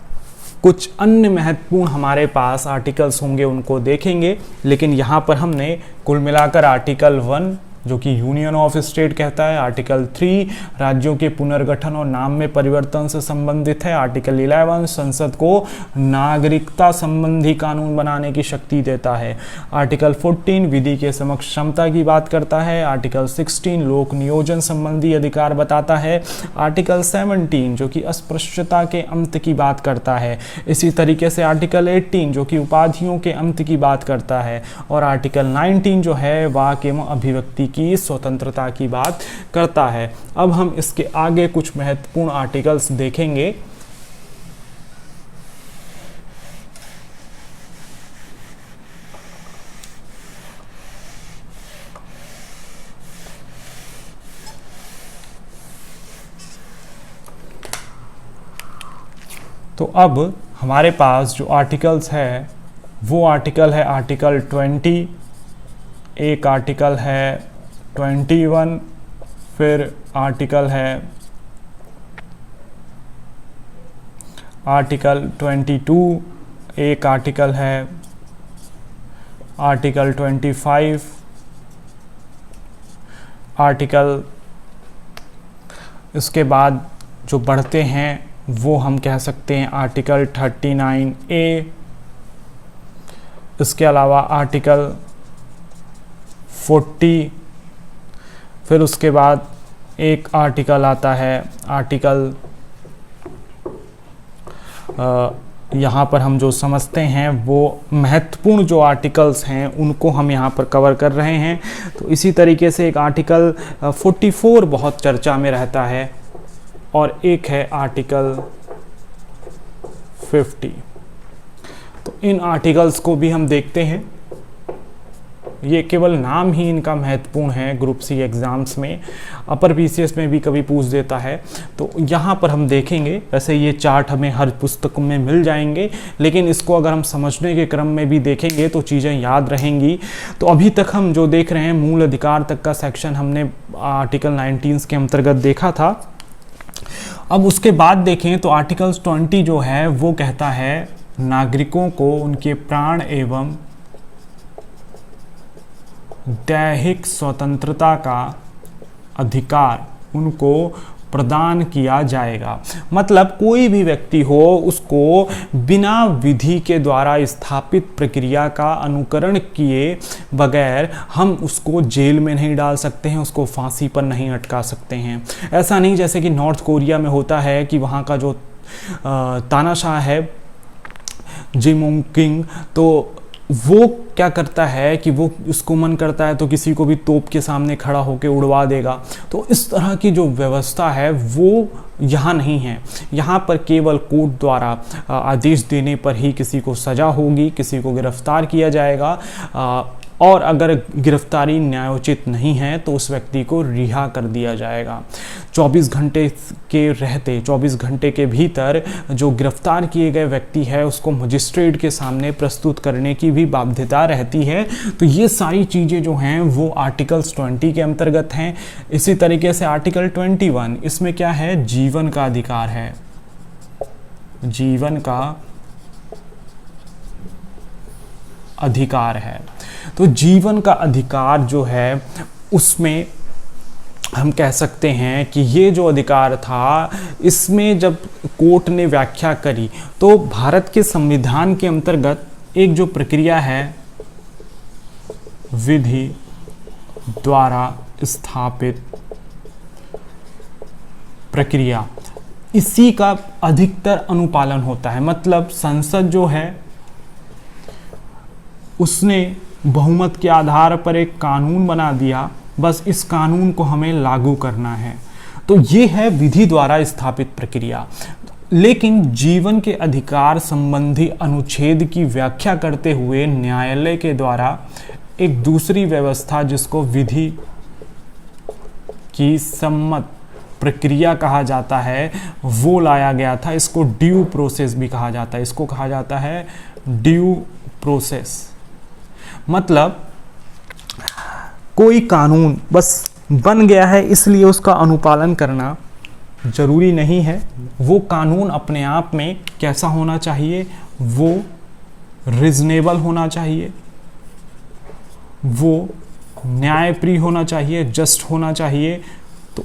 कुछ अन्य महत्वपूर्ण हमारे पास आर्टिकल्स होंगे, उनको देखेंगे, लेकिन यहाँ पर हमने कुल मिलाकर आर्टिकल 1 जो कि यूनियन ऑफ स्टेट कहता है, आर्टिकल 3 राज्यों के पुनर्गठन और नाम में परिवर्तन से संबंधित है, आर्टिकल 11 संसद को नागरिकता संबंधी कानून बनाने की शक्ति देता है, आर्टिकल 14 विधि के समक्ष क्षमता की बात करता है, आर्टिकल 16 लोक नियोजन संबंधी अधिकार बताता है, आर्टिकल 17 जो कि अस्पृश्यता के अंत की बात करता है, इसी तरीके से आर्टिकल 18 जो कि उपाधियों के अंत की बात करता है, और आर्टिकल 19 जो है वाक एवं अभिव्यक्ति की स्वतंत्रता की बात करता है। अब हम इसके आगे कुछ महत्वपूर्ण आर्टिकल्स देखेंगे। तो अब हमारे पास जो आर्टिकल्स है वो आर्टिकल है आर्टिकल 20, एक आर्टिकल है 21, फिर आर्टिकल है आर्टिकल 22, एक आर्टिकल है आर्टिकल 25, आर्टिकल इसके बाद जो बढ़ते हैं वो हम कह सकते हैं आर्टिकल 39A, इसके अलावा आर्टिकल 40, फिर उसके बाद एक आर्टिकल आता है आर्टिकल यहाँ पर हम जो समझते हैं वो महत्वपूर्ण जो आर्टिकल्स हैं उनको हम यहाँ पर कवर कर रहे हैं। तो इसी तरीके से एक आर्टिकल 44 बहुत चर्चा में रहता है, और एक है आर्टिकल 50। तो इन आर्टिकल्स को भी हम देखते हैं। ये केवल नाम ही इनका महत्वपूर्ण है, ग्रुप सी एग्ज़ाम्स में, अपर पीसीएस में भी कभी पूछ देता है। तो यहाँ पर हम देखेंगे, वैसे ये चार्ट हमें हर पुस्तक में मिल जाएंगे, लेकिन इसको अगर हम समझने के क्रम में भी देखेंगे तो चीज़ें याद रहेंगी। तो अभी तक हम जो देख रहे हैं मूल अधिकार तक का सेक्शन हमने आर्टिकल 19 के अंतर्गत देखा था। अब उसके बाद देखें तो आर्टिकल 20 जो है वो कहता है नागरिकों को उनके प्राण एवं दैहिक स्वतंत्रता का अधिकार उनको प्रदान किया जाएगा। मतलब कोई भी व्यक्ति हो उसको बिना विधि के द्वारा स्थापित प्रक्रिया का अनुकरण किए बगैर हम उसको जेल में नहीं डाल सकते हैं, उसको फांसी पर नहीं अटका सकते हैं। ऐसा नहीं जैसे कि नॉर्थ कोरिया में होता है कि वहाँ का जो तानाशाह है जिम किंग, तो वो क्या करता है कि वो उसको मन करता है तो किसी को भी तोप के सामने खड़ा होकर उड़वा देगा। तो इस तरह की जो व्यवस्था है वो यहाँ नहीं है। यहाँ पर केवल कोर्ट द्वारा आदेश देने पर ही किसी को सज़ा होगी, किसी को गिरफ्तार किया जाएगा, और अगर गिरफ्तारी न्यायोचित नहीं है तो उस व्यक्ति को रिहा कर दिया जाएगा। 24 घंटे के भीतर जो गिरफ्तार किए गए व्यक्ति है उसको मजिस्ट्रेट के सामने प्रस्तुत करने की भी बाध्यता रहती है। तो ये सारी चीज़ें जो हैं वो आर्टिकल्स 20 के अंतर्गत हैं। इसी तरीके से आर्टिकल 21, इसमें क्या है, जीवन का अधिकार है, जीवन का अधिकार है। तो जीवन का अधिकार जो है उसमें हम कह सकते हैं कि ये जो अधिकार था इसमें जब कोर्ट ने व्याख्या करी तो भारत के संविधान के अंतर्गत एक जो प्रक्रिया है विधि द्वारा स्थापित प्रक्रिया, इसी का अधिकतर अनुपालन होता है। मतलब संसद जो है उसने बहुमत के आधार पर एक कानून बना दिया, बस इस कानून को हमें लागू करना है। तो ये है विधि द्वारा स्थापित प्रक्रिया। लेकिन जीवन के अधिकार संबंधी अनुच्छेद की व्याख्या करते हुए न्यायालय के द्वारा एक दूसरी व्यवस्था, जिसको विधि की सम्मत प्रक्रिया कहा जाता है, वो लाया गया था। इसको ड्यू प्रोसेस भी कहा जाता है। इसको कहा जाता है ड्यू प्रोसेस। मतलब कोई कानून बस बन गया है इसलिए उसका अनुपालन करना जरूरी नहीं है। वो कानून अपने आप में कैसा होना चाहिए, वो रिजनेबल होना चाहिए, वो न्यायप्रिय होना चाहिए, जस्ट होना चाहिए। तो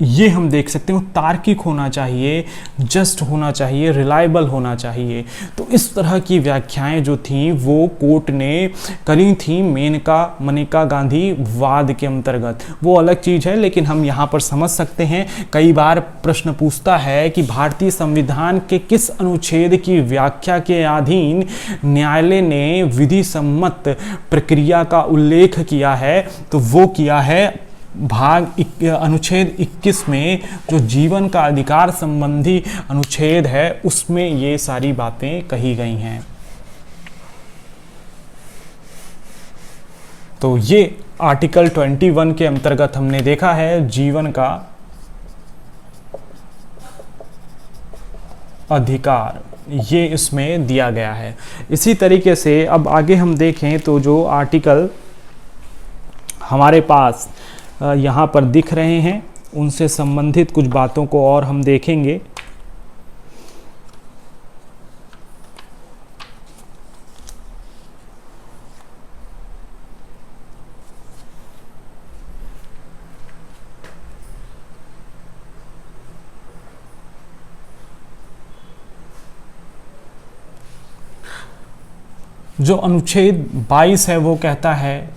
ये हम देख सकते हैं, वो तार्किक होना चाहिए, जस्ट होना चाहिए, रिलायबल होना चाहिए। तो इस तरह की व्याख्याएं जो थी वो कोर्ट ने करी थी मेनका गांधी वाद के अंतर्गत। वो अलग चीज़ है, लेकिन हम यहाँ पर समझ सकते हैं। कई बार प्रश्न पूछता है कि भारतीय संविधान के किस अनुच्छेद की व्याख्या के अधीन न्यायालय ने विधि सम्मत प्रक्रिया का उल्लेख किया है, तो वो किया है अनुच्छेद 21 में, जो जीवन का अधिकार संबंधी अनुच्छेद है, उसमें ये सारी बातें कही गई हैं। तो ये आर्टिकल 21 के अंतर्गत हमने देखा है जीवन का अधिकार, ये इसमें दिया गया है। इसी तरीके से अब आगे हम देखें तो जो आर्टिकल हमारे पास यहाँ पर दिख रहे हैं, उनसे संबंधित कुछ बातों को और हम देखेंगे। जो अनुच्छेद 22 है वो कहता है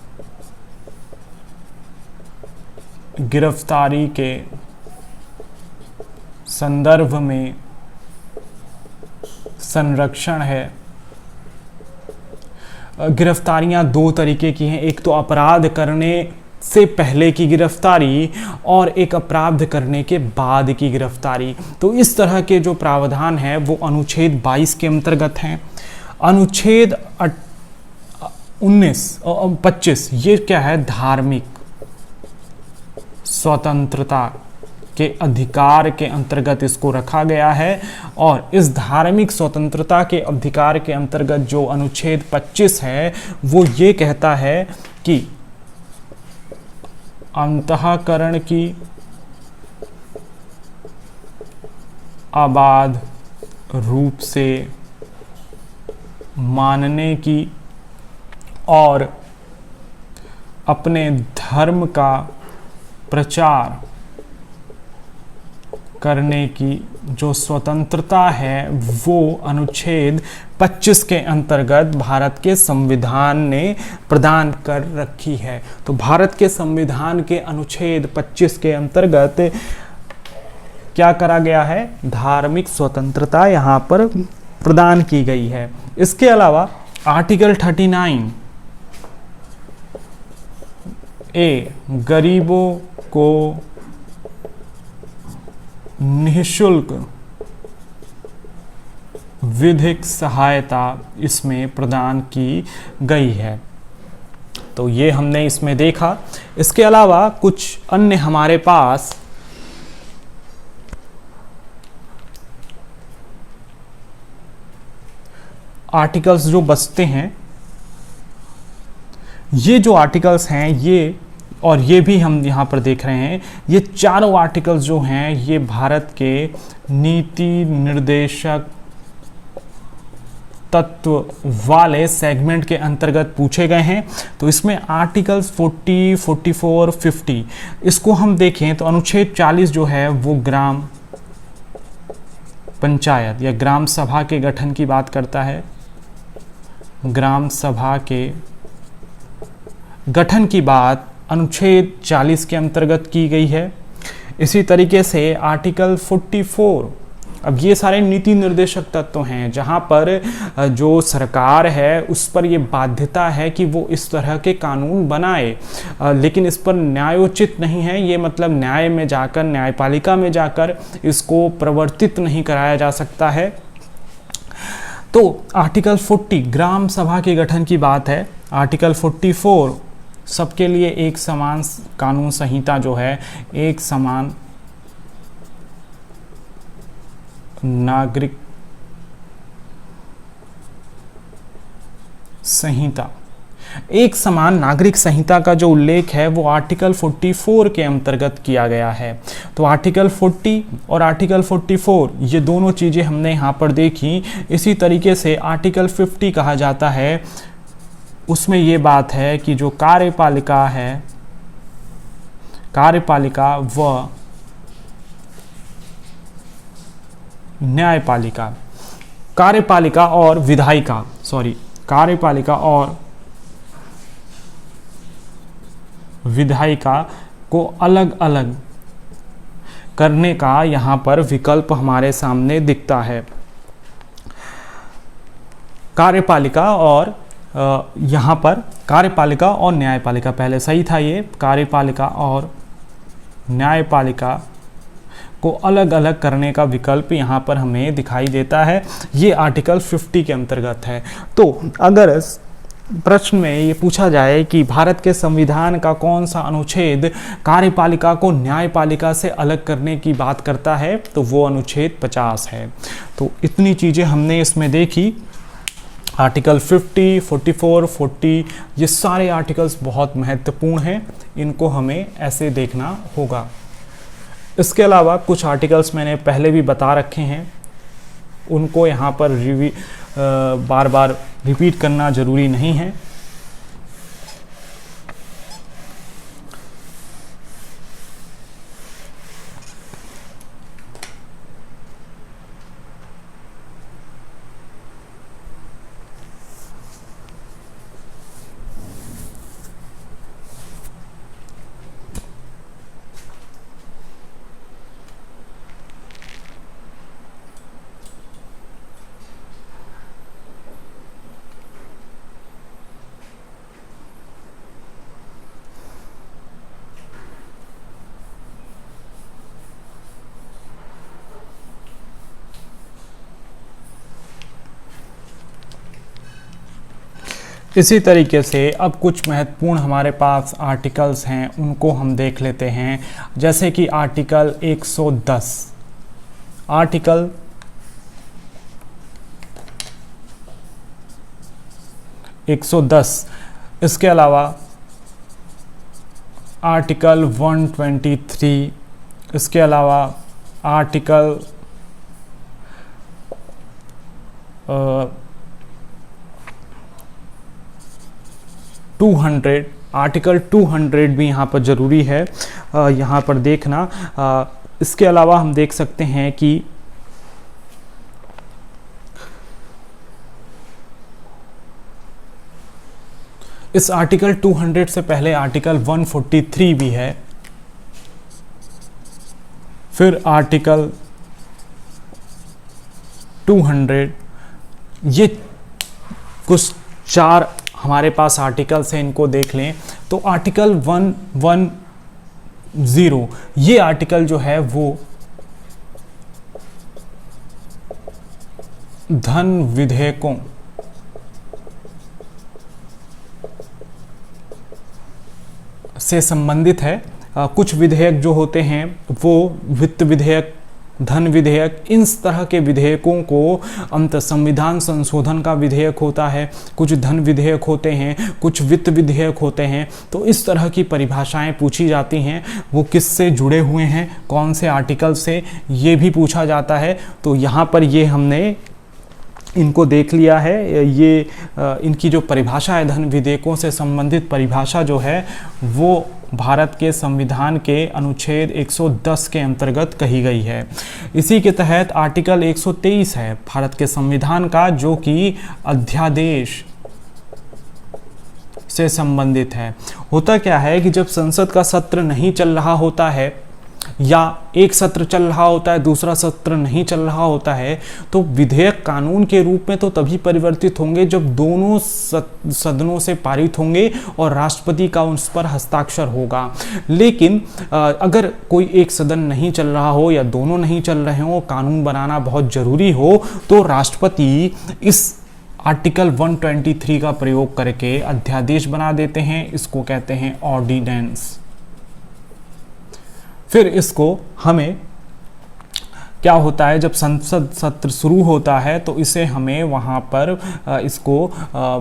गिरफ्तारी के संदर्भ में संरक्षण है। गिरफ्तारियां दो तरीके की हैं, एक तो अपराध करने से पहले की गिरफ्तारी और एक अपराध करने के बाद की गिरफ्तारी। तो इस तरह के जो प्रावधान है वो अनुच्छेद 22 के अंतर्गत हैं। अनुच्छेद 25 ये क्या है, धार्मिक स्वतंत्रता के अधिकार के अंतर्गत इसको रखा गया है। और इस धार्मिक स्वतंत्रता के अधिकार के अंतर्गत जो अनुच्छेद 25 है वो ये कहता है कि अंतःकरण की आबाद रूप से मानने की और अपने धर्म का प्रचार करने की जो स्वतंत्रता है वो अनुच्छेद 25 के अंतर्गत भारत के संविधान ने प्रदान कर रखी है। तो भारत के संविधान के अनुच्छेद 25 के अंतर्गत क्या करा गया है, धार्मिक स्वतंत्रता यहाँ पर प्रदान की गई है। इसके अलावा आर्टिकल 39 ए गरीबों को निःशुल्क विधिक सहायता इसमें प्रदान की गई है। तो ये हमने इसमें देखा। इसके अलावा कुछ अन्य हमारे पास आर्टिकल्स जो बचते हैं, ये जो आर्टिकल्स हैं ये और ये भी हम यहाँ पर देख रहे हैं, ये चारों आर्टिकल्स जो हैं ये भारत के नीति निर्देशक तत्व वाले सेगमेंट के अंतर्गत पूछे गए हैं। तो इसमें आर्टिकल्स 40, 44, 50 इसको हम देखें तो अनुच्छेद 40 जो है वो ग्राम पंचायत या ग्राम सभा के गठन की बात करता है। ग्राम सभा के गठन की बात अनुच्छेद 40 के अंतर्गत की गई है। इसी तरीके से आर्टिकल 44, अब ये सारे नीति निर्देशक तत्व हैं जहाँ पर जो सरकार है उस पर ये बाध्यता है कि वो इस तरह के कानून बनाए, लेकिन इस पर न्यायोचित नहीं है। ये मतलब न्याय में जाकर, न्यायपालिका में जाकर इसको प्रवर्तित नहीं कराया जा सकता है। तो आर्टिकल 40 ग्राम सभा के गठन की बात है। आर्टिकल 44 सबके लिए एक समान कानून संहिता जो है, एक समान नागरिक संहिता, एक समान नागरिक संहिता का जो उल्लेख है वो आर्टिकल 44 के अंतर्गत किया गया है। तो आर्टिकल 40 और आर्टिकल 44 ये दोनों चीज़ें हमने यहाँ पर देखी। इसी तरीके से आर्टिकल 50 कहा जाता है, उसमें ये बात है कि जो कार्यपालिका है, कार्यपालिका व न्यायपालिका, कार्यपालिका और विधायिका, कार्यपालिका और विधायिका को अलग अलग करने का यहाँ पर विकल्प हमारे सामने दिखता है। कार्यपालिका और यहाँ पर कार्यपालिका और न्यायपालिका, पहले सही था ये, कार्यपालिका और न्यायपालिका को अलग अलग करने का विकल्प यहाँ पर हमें दिखाई देता है। ये आर्टिकल 50 के अंतर्गत है। तो अगर प्रश्न में ये पूछा जाए कि भारत के संविधान का कौन सा अनुच्छेद कार्यपालिका को न्यायपालिका से अलग करने की बात करता है, तो वो अनुच्छेद 50 है। तो इतनी चीज़ें हमने इसमें देखी। आर्टिकल 50, 44, 40 ये सारे आर्टिकल्स बहुत महत्वपूर्ण हैं, इनको हमें ऐसे देखना होगा। इसके अलावा कुछ आर्टिकल्स मैंने पहले भी बता रखे हैं, उनको यहाँ पर बार बार रिपीट करना ज़रूरी नहीं है। इसी तरीके से अब कुछ महत्वपूर्ण हमारे पास आर्टिकल्स हैं, उनको हम देख लेते हैं। जैसे कि आर्टिकल 110, आर्टिकल 110, इसके अलावा आर्टिकल 123, इसके अलावा आर्टिकल 200, आर्टिकल 200 भी यहाँ पर ज़रूरी है यहाँ पर देखना। इसके अलावा हम देख सकते हैं कि इस आर्टिकल 200 से पहले आर्टिकल 143 भी है, फिर आर्टिकल 200, ये कुछ 4 हमारे पास आर्टिकल्स हैं, इनको देख लें। तो आर्टिकल 110, ये आर्टिकल जो है वो धन विधेयकों से संबंधित है। कुछ विधेयक जो होते हैं वो वित्त विधेयक, धन विधेयक, इन तरह के विधेयकों को अंत संविधान संशोधन का विधेयक होता है, कुछ धन विधेयक होते हैं, कुछ वित्त विधेयक होते हैं। तो इस तरह की परिभाषाएं पूछी जाती हैं, वो किससे जुड़े हुए हैं, कौन से आर्टिकल से, ये भी पूछा जाता है। तो यहाँ पर ये हमने इनको देख लिया है। ये इनकी जो परिभाषा है, धन विधेयकों से संबंधित परिभाषा जो है वो भारत के संविधान के अनुच्छेद 110 के अंतर्गत कही गई है। इसी के तहत आर्टिकल 123 है भारत के संविधान का, जो कि अध्यादेश से संबंधित है। होता क्या है कि जब संसद का सत्र नहीं चल रहा होता है या एक सत्र चल रहा होता है, दूसरा सत्र नहीं चल रहा होता है, तो विधेयक कानून के रूप में तो तभी परिवर्तित होंगे जब दोनों सदनों से पारित होंगे और राष्ट्रपति का उस पर हस्ताक्षर होगा। लेकिन अगर कोई एक सदन नहीं चल रहा हो या दोनों नहीं चल रहे हो, कानून बनाना बहुत जरूरी हो, तो राष्ट्रपति इस आर्टिकल 123 का प्रयोग करके अध्यादेश बना देते हैं। इसको कहते हैं ऑर्डिनेंस। फिर इसको हमें क्या होता है, जब संसद सत्र शुरू होता है तो इसे हमें वहाँ पर इसको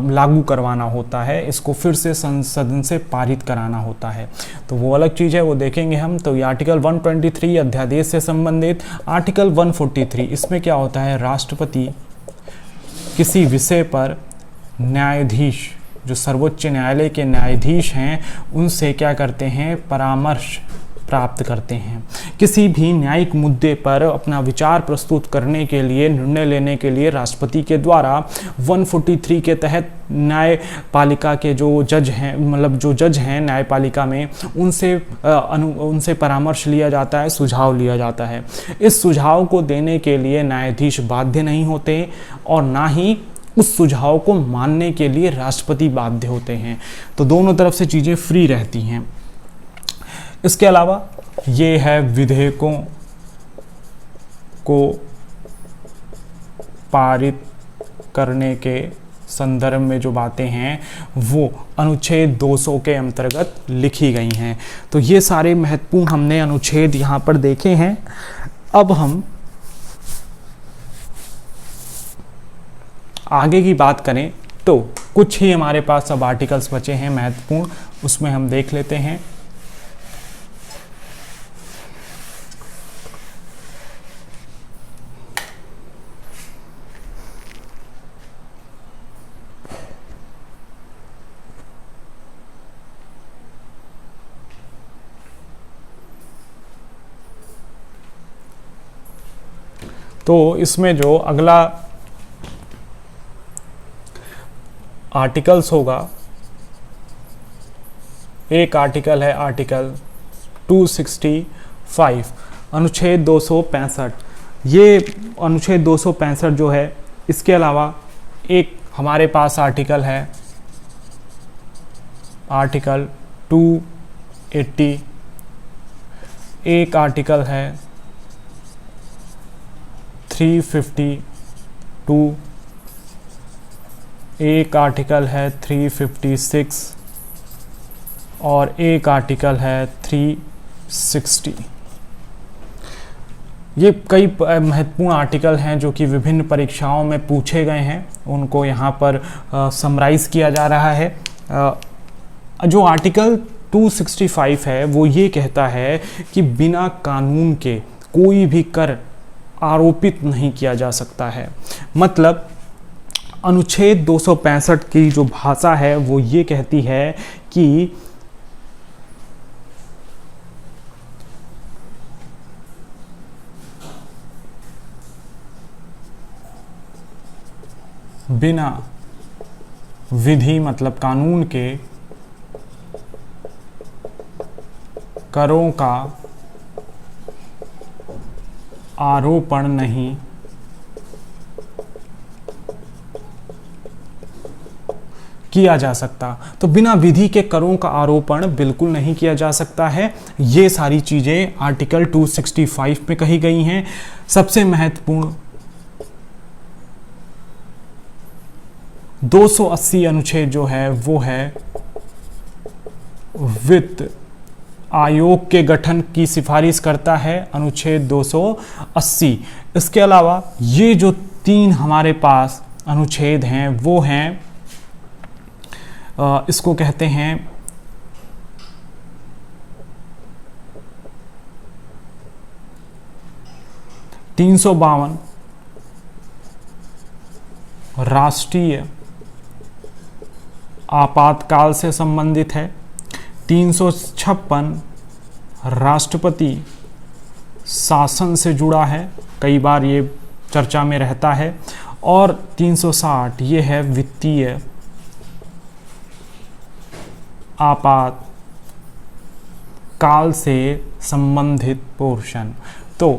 लागू करवाना होता है, इसको फिर से संसद से पारित कराना होता है, तो वो अलग चीज़ है, वो देखेंगे हम। तो ये आर्टिकल 123 अध्यादेश से संबंधित। आर्टिकल 143 इसमें क्या होता है, राष्ट्रपति किसी विषय पर न्यायाधीश, जो सर्वोच्च न्यायालय के न्यायाधीश हैं, उनसे क्या करते हैं, परामर्श प्राप्त करते हैं। किसी भी न्यायिक मुद्दे पर अपना विचार प्रस्तुत करने के लिए, निर्णय लेने के लिए राष्ट्रपति के द्वारा 143 के तहत न्यायपालिका के जो जज हैं, मतलब जो जज हैं न्यायपालिका में, उनसे परामर्श लिया जाता है, सुझाव लिया जाता है। इस सुझाव को देने के लिए न्यायाधीश बाध्य नहीं होते और ना ही उस सुझाव को मानने के लिए राष्ट्रपति बाध्य होते हैं। तो दोनों तरफ से चीज़ें फ्री रहती हैं। इसके अलावा ये है विधेयकों को पारित करने के संदर्भ में जो बातें हैं वो अनुच्छेद 200 के अंतर्गत लिखी गई हैं। तो ये सारे महत्वपूर्ण हमने अनुच्छेद यहाँ पर देखे हैं। अब हम आगे की बात करें तो कुछ ही हमारे पास अब आर्टिकल्स बचे हैं महत्वपूर्ण, उसमें हम देख लेते हैं। तो इसमें जो अगला आर्टिकल्स होगा, एक आर्टिकल है आर्टिकल 265, अनुच्छेद 265। ये अनुच्छेद 265 जो है, इसके अलावा एक हमारे पास आर्टिकल है आर्टिकल 280, एक आर्टिकल है 352, एक आर्टिकल है 356 और एक आर्टिकल है 360। ये कई महत्वपूर्ण आर्टिकल हैं जो कि विभिन्न परीक्षाओं में पूछे गए हैं, उनको यहाँ पर समराइज किया जा रहा है। जो आर्टिकल 265 है वो ये कहता है कि बिना कानून के कोई भी कर आरोपित नहीं किया जा सकता है। मतलब अनुच्छेद 265 की जो भाषा है वो ये कहती है कि बिना विधि मतलब कानून के करों का आरोपण नहीं किया जा सकता। तो बिना विधि के करों का आरोपण बिल्कुल नहीं किया जा सकता है। ये सारी चीजें आर्टिकल 265 में कही गई हैं। सबसे महत्वपूर्ण 280 अनुच्छेद जो है वो है वित्त आयोग के गठन की सिफारिश करता है, अनुच्छेद 280। इसके अलावा ये जो तीन हमारे पास अनुच्छेद हैं वो हैं, इसको कहते हैं (352) राष्ट्रीय आपातकाल से संबंधित है, 356 राष्ट्रपति शासन से जुड़ा है, कई बार ये चर्चा में रहता है, और 360 ये है वित्तीय काल से संबंधित पोर्शन। तो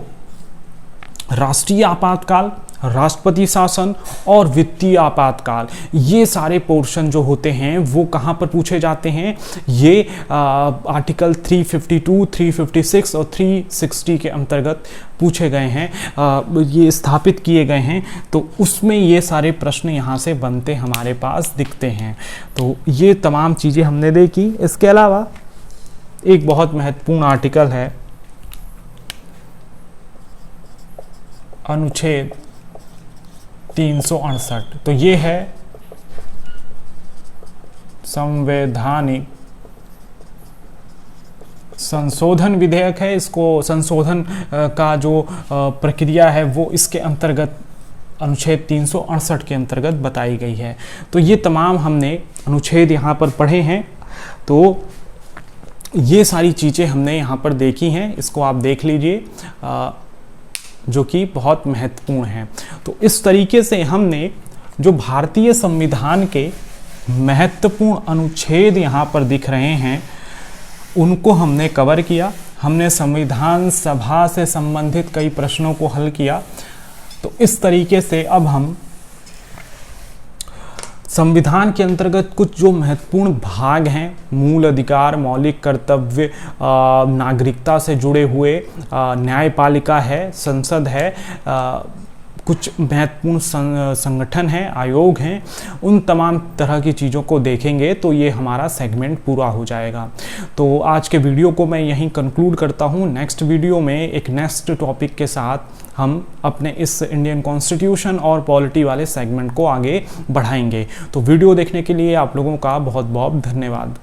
राष्ट्रीय आपातकाल, राष्ट्रपति शासन और वित्तीय आपातकाल, ये सारे पोर्शन जो होते हैं वो कहाँ पर पूछे जाते हैं? ये आर्टिकल 352, 356 और 360 के अंतर्गत पूछे गए हैं, ये स्थापित किए गए हैं। तो उसमें ये सारे प्रश्न यहाँ से बनते हमारे पास दिखते हैं। तो ये तमाम चीज़ें हमने देखी। इसके अलावा एक बहुत महत्वपूर्ण आर्टिकल है अनुच्छेद 368। तो ये है संवैधानिक संशोधन विधेयक है। इसको संशोधन का जो प्रक्रिया है वो इसके अंतर्गत अनुच्छेद 368 के अंतर्गत बताई गई है। तो ये तमाम हमने अनुच्छेद यहाँ पर पढ़े हैं। तो ये सारी चीज़ें हमने यहाँ पर देखी हैं, इसको आप देख लीजिए, जो कि बहुत महत्वपूर्ण है। तो इस तरीके से हमने जो भारतीय संविधान के महत्वपूर्ण अनुच्छेद यहाँ पर दिख रहे हैं उनको हमने कवर किया। हमने संविधान सभा से संबंधित कई प्रश्नों को हल किया। तो इस तरीके से अब हम संविधान के अंतर्गत कुछ जो महत्वपूर्ण भाग हैं, मूल अधिकार, मौलिक कर्तव्य, नागरिकता से जुड़े हुए, न्यायपालिका है, संसद है, कुछ महत्वपूर्ण संगठन हैं, आयोग हैं, उन तमाम तरह की चीज़ों को देखेंगे तो ये हमारा सेगमेंट पूरा हो जाएगा। तो आज के वीडियो को मैं यहीं कंक्लूड करता हूँ। नेक्स्ट वीडियो में एक नेक्स्ट टॉपिक के साथ हम अपने इस इंडियन कॉन्स्टिट्यूशन और पॉलिटी वाले सेगमेंट को आगे बढ़ाएंगे। तो वीडियो देखने के लिए आप लोगों का बहुत बहुत धन्यवाद।